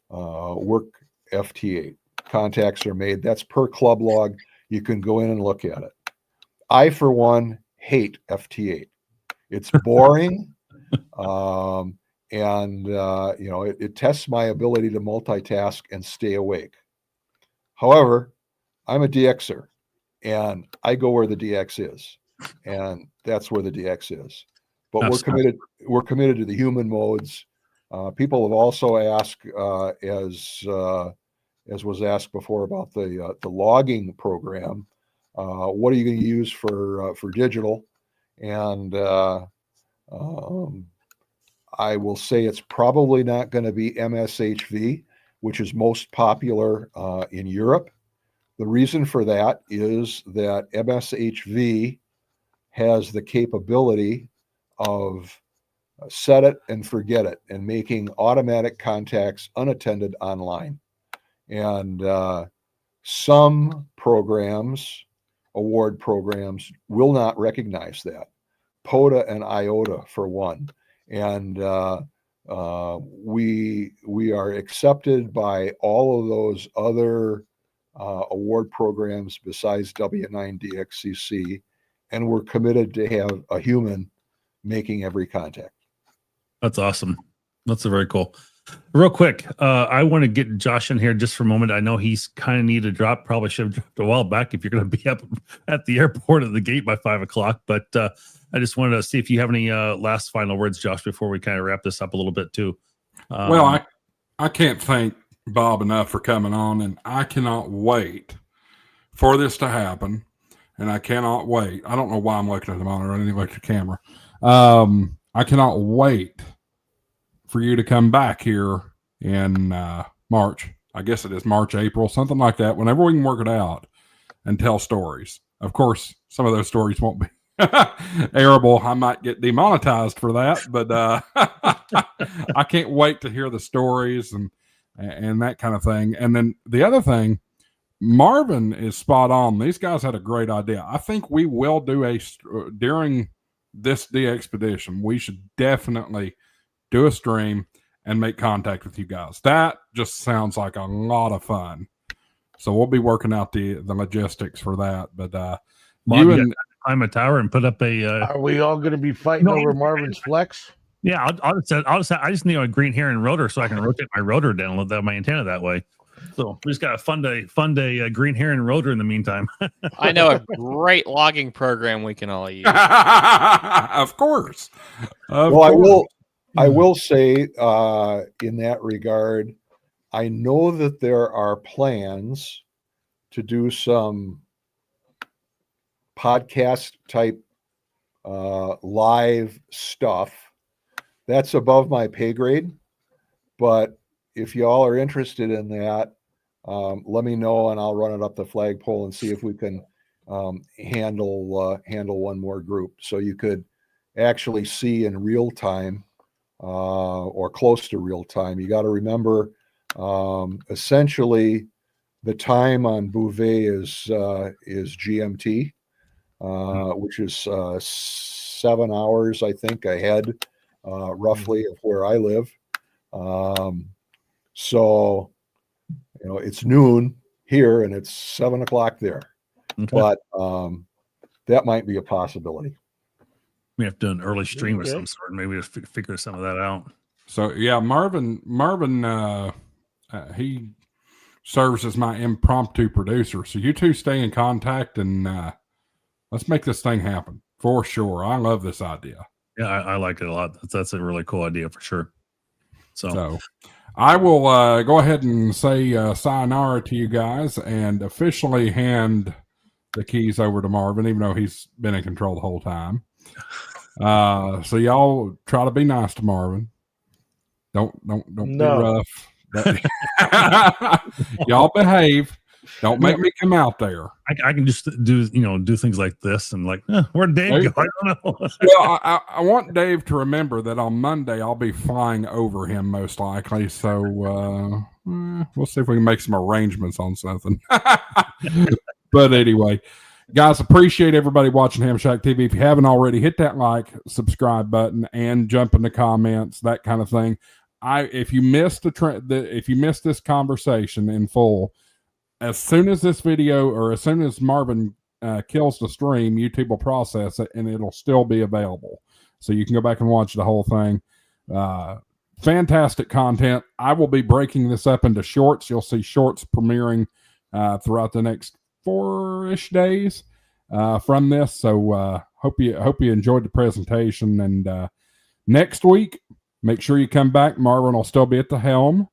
S6: work FT8. Contacts are made. That's per club log. You can go in and look at it. I, for one, hate FT8. It's boring, and it tests my ability to multitask and stay awake. However, I'm a DXer, and I go where the DX is, and that's where the DX is. But we're committed to the human modes. People have also asked, as was asked before about the logging program, what are you going to use for digital? And I will say it's probably not going to be MSHV, which is most popular in Europe. The reason for that is that MSHV has the capability of set it and forget it and making automatic contacts unattended online. And some programs, award programs, will not recognize that. POTA and IOTA, for one. And we are accepted by all of those other award programs besides W9DXCC, and we're committed to have a human making every contact.
S1: That's awesome. That's very cool. Real quick, I want to get Josh in here just for a moment. I know he's kind of need to drop. Probably should have dropped a while back if you're going to be up at the airport at the gate by 5 o'clock. But I just wanted to see if you have any last final words, Josh, before we kind of wrap this up a little bit too.
S2: Well, I can't thank Bob enough for coming on, and I cannot wait for this to happen. And I cannot wait. I don't know why I'm looking at the monitor. I didn't look at the camera. I cannot wait for you to come back here in March. I guess it is March, April, something like that. Whenever we can work it out and tell stories. Of course, some of those stories won't be airable. I might get demonetized for that, but I can't wait to hear the stories and that kind of thing. And then the other thing, Marvin is spot on. These guys had a great idea. I think we will do during this DXpedition, we should definitely do a stream and make contact with you guys. That just sounds like a lot of fun. So we'll be working out the logistics for that. But
S1: Mom, you climb a tower and put up a.
S3: Are we all going to be fighting over Marvin's flex?
S1: Yeah, I just need a green heron rotor so I can rotate my rotor down and load my antenna that way. So we just got to fund a green heron rotor in the meantime.
S5: I know a great logging program we can all use.
S2: Of course.
S6: I will say in that regard, I know that there are plans to do some podcast type live stuff. That's above my pay grade, but if y'all are interested in that, let me know and I'll run it up the flagpole and see if we can handle one more group. So you could actually see in real time or close to real time. You got to remember, essentially, the time on Bouvet is GMT, which is 7 hours, I think, ahead, roughly, of where I live. So, it's noon here and it's 7 o'clock there. Okay. But that might be a possibility.
S1: We have to do an early stream of some sort. Maybe to figure some of that out.
S2: So yeah, Marvin, he serves as my impromptu producer. So you two stay in contact and let's make this thing happen for sure. I love this idea.
S1: Yeah, I like it a lot. That's a really cool idea for sure. So
S2: I will go ahead and say sayonara to you guys and officially hand the keys over to Marvin, even though he's been in control the whole time. So y'all try to be nice to Marvin. Don't be rough. Y'all behave. Don't make me come out there.
S1: I can just do things like this and where'd Dave go? I don't know.
S2: Well, I want Dave to remember that on Monday I'll be flying over him most likely. So we'll see if we can make some arrangements on something. But anyway, guys, appreciate everybody watching Ham Shack TV. If you haven't already, hit that like, subscribe button, and jump in the comments, that kind of thing. If you missed if you missed this conversation in full, as soon as this video or as soon as Marvin kills the stream, YouTube will process it and it'll still be available. So you can go back and watch the whole thing. Fantastic content. I will be breaking this up into shorts. You'll see shorts premiering throughout the next 4-ish days from this. So hope you enjoyed the presentation. And next week, make sure you come back. Marvin will still be at the helm.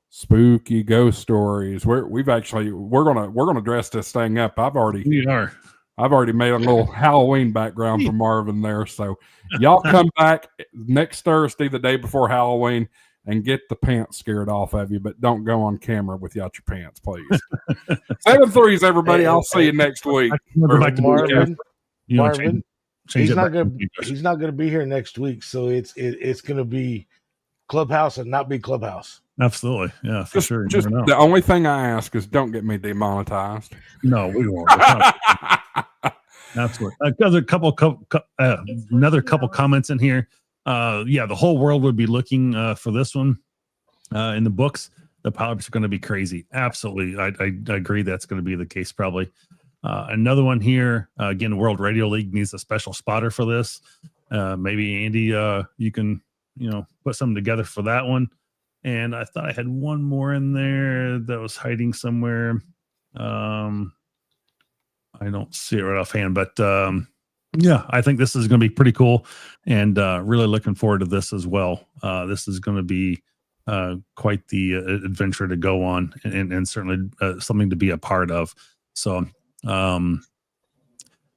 S2: Spooky ghost stories. We're gonna dress this thing up. I've already made a little Halloween background for Marvin there. So y'all come back next Thursday, the day before Halloween, and get the pants scared off of you, but don't go on camera without your pants, please. 7 threes, everybody. I'll see you next week.
S3: Marvin,
S1: change
S3: he's not
S1: it
S3: gonna be here next week, so it's gonna be Clubhouse and not be Clubhouse.
S1: Absolutely, yeah, for sure.
S2: Just the only thing I ask is don't get me demonetized.
S1: No, we won't. Absolutely. Another couple comments in here. Yeah, the whole world would be looking for this one in the books. The pilots are going to be crazy. Absolutely, I agree. That's going to be the case probably. Another one here. Again, the World Radio League needs a special spotter for this. Maybe Andy, you can put something together for that one. And I thought I had one more in there that was hiding somewhere. I don't see it right offhand, but yeah, I think this is going to be pretty cool, and really looking forward to this as well. This is going to be quite the adventure to go on, and certainly something to be a part of. So,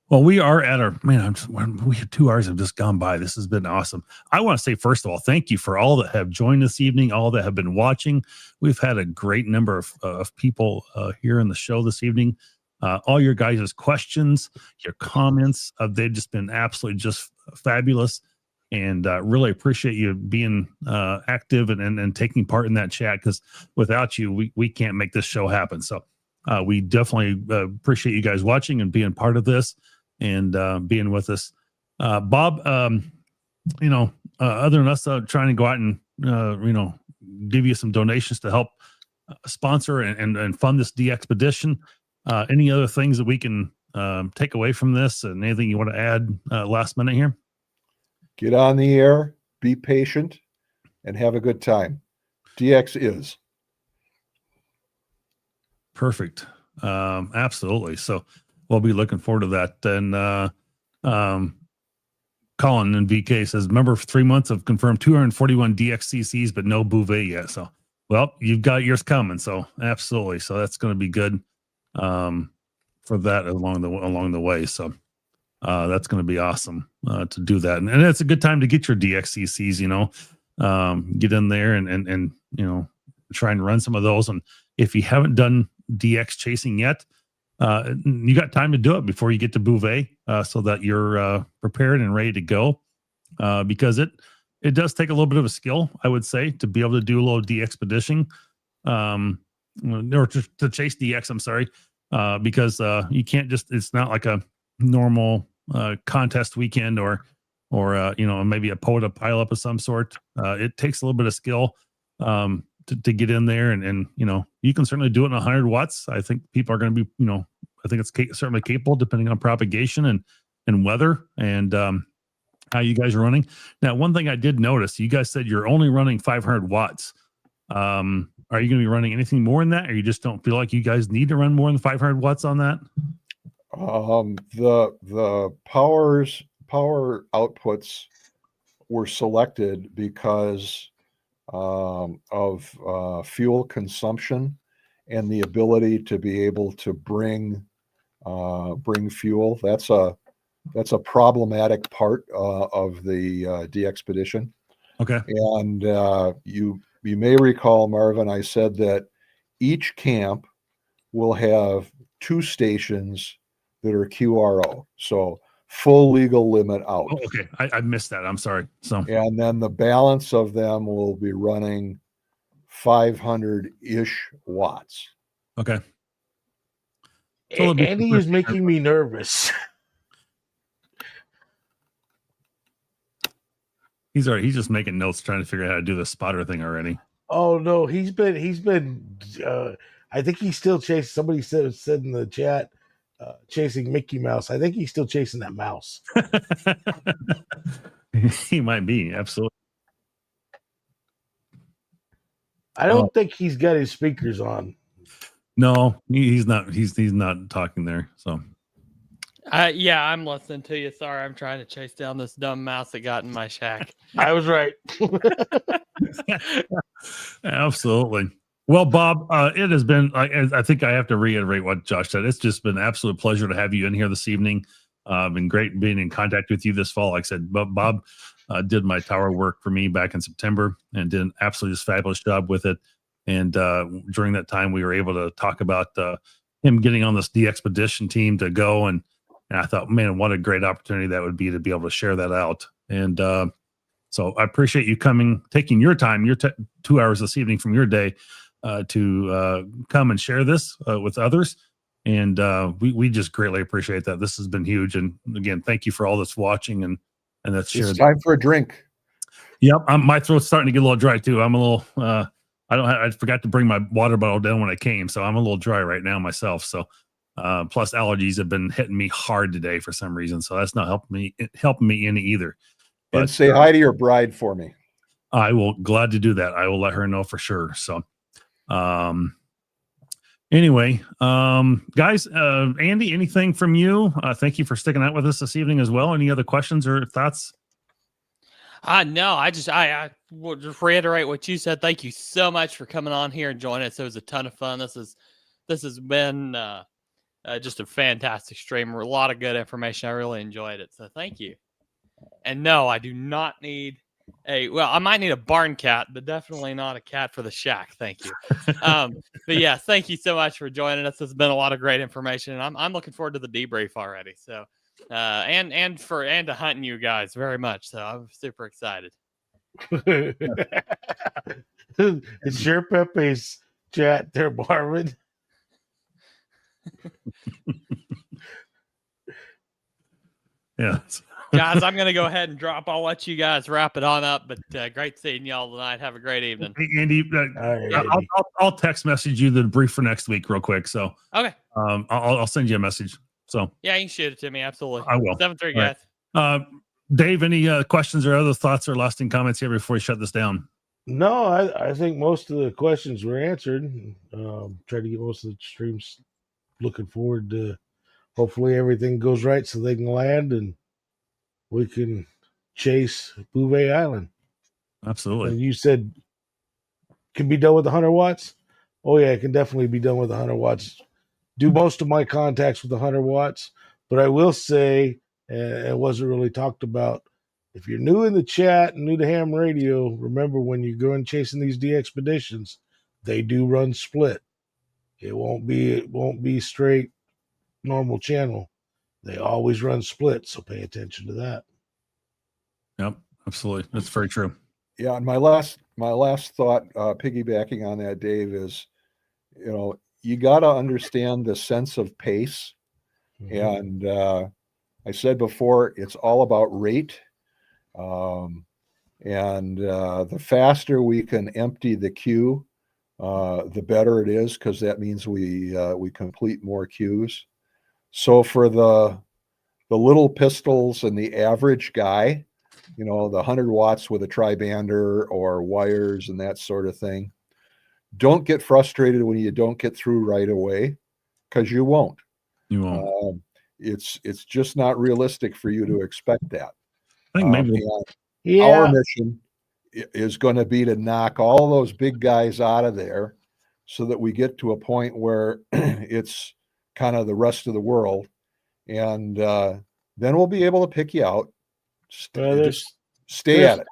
S1: well, we are at our we have 2 hours have just gone by. This has been awesome. I want to say, first of all, thank you for all that have joined this evening, all that have been watching. We've had a great number of people here in the show this evening. All your guys' questions, your comments, they've just been absolutely just fabulous, and really appreciate you being active and taking part in that chat, because without you, we can't make this show happen. So we definitely appreciate you guys watching and being part of this and being with us. Bob, other than us trying to go out and give you some donations to help sponsor and fund this DXpedition, any other things that we can take away from this, and anything you want to add last minute here?
S6: Get on the air, be patient, and have a good time. DX is.
S1: Perfect. Absolutely. So we'll be looking forward to that. And Colin in VK says, remember, for 3 months I've confirmed 241 DXCCs, but no Bouvet yet. So, well, you've got yours coming. So absolutely. So that's going to be good for that along the way. So that's going to be awesome to do that. And it's a good time to get your DXCCs, get in there and try and run some of those. And if you haven't done DX chasing yet, you got time to do it before you get to Bouvet, so that you're prepared and ready to go, because it does take a little bit of a skill, I would say, to be able to do a little DXpedition, or to chase DX, I'm sorry, because you can't just, it's not like a normal contest weekend or maybe a POTA pileup of some sort. It takes a little bit of skill to get in there, and you can certainly do it in 100 watts. I think people are going to be, I think it's certainly capable, depending on propagation and weather and how you guys are running. Now, one thing I did notice, you guys said you're only running 500 watts. Are you going to be running anything more than that, or you just don't feel like you guys need to run more than 500 watts on that?
S6: The power outputs were selected because of fuel consumption and the ability to be able to bring fuel. That's a problematic part of the DXpedition.
S1: Okay.
S6: And you may recall, Marvin, I said that each camp will have 2 stations that are QRO. So full legal limit out.
S1: Oh, okay. I missed that. I'm sorry. So,
S6: and then the balance of them will be running 500-ish watts.
S1: Okay.
S3: So Andy is making me nervous.
S1: He's just making notes, trying to figure out how to do the spotter thing already.
S3: Oh no, he's been I think he's still chasing. Somebody said in the chat, chasing Mickey Mouse. I think he's still chasing that mouse.
S1: He might be, absolutely.
S3: I don't think he's got his speakers on.
S1: No, he's not. He's not talking there. So
S5: Yeah, I'm listening to you. Sorry, I'm trying to chase down this dumb mouse that got in my shack.
S3: I was right.
S1: absolutely. Well, Bob, it has been. I think I have to reiterate what Josh said. It's just been an absolute pleasure to have you in here this evening. Been great being in contact with you this fall. Like I said, Bob did my tower work for me back in September and did an absolutely fabulous job with it. And during that time, we were able to talk about him getting on this DXpedition team to go. And I thought, man, what a great opportunity that would be to be able to share that out. And so I appreciate you taking your time, your 2 hours this evening from your day to come and share this with others. And we just greatly appreciate that. This has been huge. And again, thank you for all that's watching and that's shared.
S6: It's time for a drink.
S1: Yep. My throat's starting to get a little dry too. I'm a little, I forgot to bring my water bottle down when I came. So I'm a little dry right now myself. So plus allergies have been hitting me hard today for some reason. So that's not helping me any either. But
S6: And say hi to your bride for me.
S1: I will glad to do that. I will let her know for sure. So, anyway, guys, Andy, anything from you? Thank you for sticking out with us this evening as well. Any other questions or thoughts?
S5: No, I will just reiterate what you said. Thank you so much for coming on here and joining us. It was a ton of fun. This has been just a fantastic stream. A lot of good information. I really enjoyed it. So thank you. And no, I do not need I might need a barn cat, but definitely not a cat for the shack. Thank you. But yes, thank you so much for joining us. It's been a lot of great information, and I'm looking forward to the debrief already. So, and to hunting you guys very much. So I'm super excited.
S3: It's your Pepe's chat there, Marvin.
S1: Yeah.
S5: Guys, I'm going to go ahead and drop. I'll let you guys wrap it on up, but great seeing y'all tonight. Have a great evening.
S1: Hey, Andy, I'll text message you the brief for next week real quick. So,
S5: okay.
S1: I'll send you a message. So,
S5: yeah, you can shoot it to me. Absolutely.
S1: I will.
S5: 7-3, guys.
S1: Right. Dave, any questions or other thoughts or lasting comments here before we shut this down?
S3: No, I think most of the questions were answered. Try to get most of the streams. Looking forward to hopefully everything goes right so they can land and we can chase Bouvet Island.
S1: Absolutely.
S3: And you said can be done with 100 watts. Oh yeah, it can definitely be done with 100 watts. Do most of my contacts with 100 watts, but I will say, it wasn't really talked about. If you're new in the chat and new to ham radio, remember when you're going chasing these DXpeditions, they do run split. It won't be straight normal channel. They always run split, so pay attention to that.
S1: Yep, absolutely. That's very true.
S6: Yeah, and my last thought, piggybacking on that, Dave, is, you got to understand the sense of pace. Mm-hmm. And I said before, it's all about rate. And the faster we can empty the queue, the better it is, because that means we complete more queues. So for the little pistols and the average guy, the 100 watts with a tri-bander or wires and that sort of thing, don't get frustrated when you don't get through right away, because you won't.
S1: You won't.
S6: It's just not realistic for you to expect that.
S1: I think maybe
S6: our mission is going to be to knock all those big guys out of there so that we get to a point where it's kind of the rest of the world. And then we'll be able to pick you out. Just stay at it.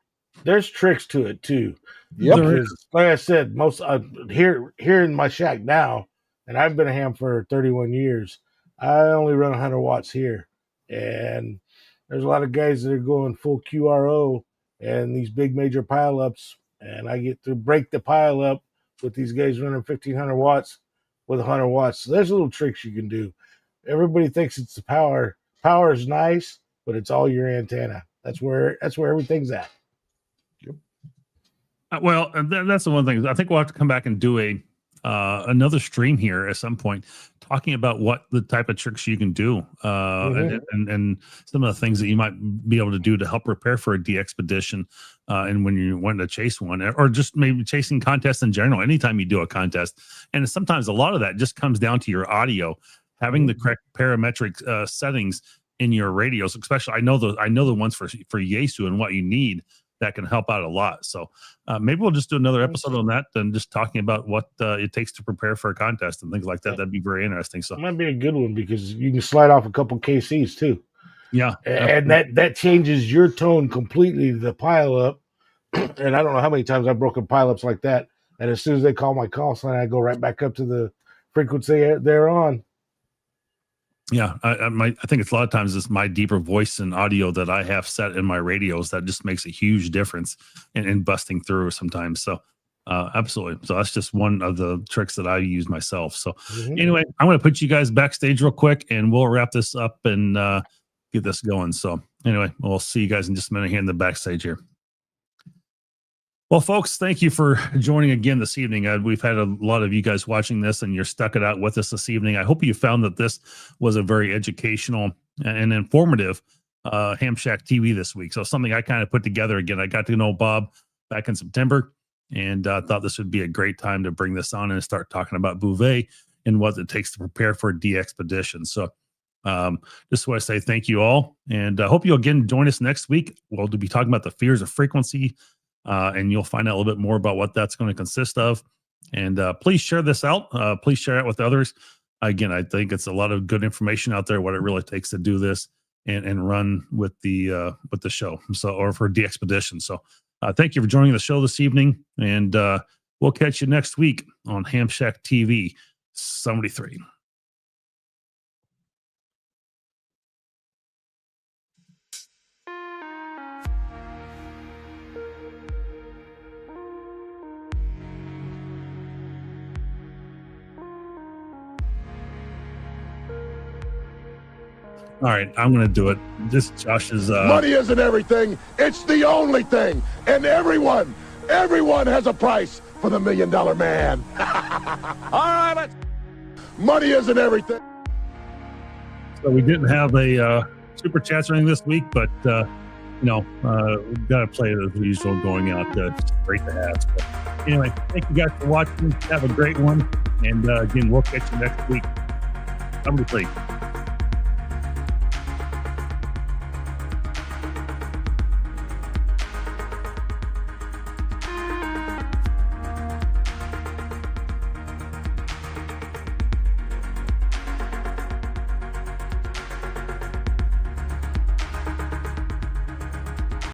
S3: There's tricks to it too.
S6: Yep.
S3: Because, like I said, most here in my shack now, and I've been a ham for 31 years. I only run 100 watts here, and there's a lot of guys that are going full QRO and these big major pileups, and I get to break the pile up with these guys running 1500 watts with 100 watts. So there's little tricks you can do. Everybody thinks it's the power. Power is nice, but it's all your antenna. That's where everything's at.
S1: Yep. Well, that's the one thing. I think we'll have to come back and do another stream here at some point, talking about what the type of tricks you can do, and some of the things that you might be able to do to help prepare for a DXpedition, and when you want to chase one, or just maybe chasing contests in general. Anytime you do a contest, and sometimes a lot of that just comes down to your audio, having the correct parametric settings in your radios. Especially, I know the ones for Yaesu and what you need. That can help out a lot. So maybe we'll just do another episode on that and just talking about what it takes to prepare for a contest and things like that. That'd be very interesting. So
S3: it might be a good one because you can slide off a couple KCs too.
S1: Yeah.
S3: And that changes your tone completely, the pile up. And I don't know how many times I've broken pile ups like that. And as soon as they call my call sign, I go right back up to the frequency they're on.
S1: Yeah, I think it's a lot of times it's my deeper voice and audio that I have set in my radios that just makes a huge difference in busting through sometimes. So absolutely. So that's just one of the tricks that I use myself. So anyway, I'm going to put you guys backstage real quick and we'll wrap this up and get this going. So anyway, we'll see you guys in just a minute here in the backstage here. Well, folks, thank you for joining again this evening. We've had a lot of you guys watching this and you're stuck it out with us this evening. I hope you found that this was a very educational and informative Ham Shack TV this week. So something I kind of put together again. I got to know Bob back in September and thought this would be a great time to bring this on and start talking about Bouvet and what it takes to prepare for a DXpedition. So just want to say thank you all. And I hope you'll again join us next week. We'll be talking about the fears of frequency. And you'll find out a little bit more about what that's going to consist of. And please share this out. Please share it with others. Again, I think it's a lot of good information out there, what it really takes to do this and run with the show. So, or for DXpedition. So thank you for joining the show this evening. And we'll catch you next week on Ham Shack TV 73. All right, I'm going to do it. This Josh's
S7: money isn't everything. It's the only thing. And everyone has a price for the $1 Million Man. All right, money isn't everything.
S1: So we didn't have a super chats or anything this week, but we've got to play it as usual going out. It's great to have. So anyway, thank you guys for watching. Have a great one. And again, we'll catch you next week. Have a good week.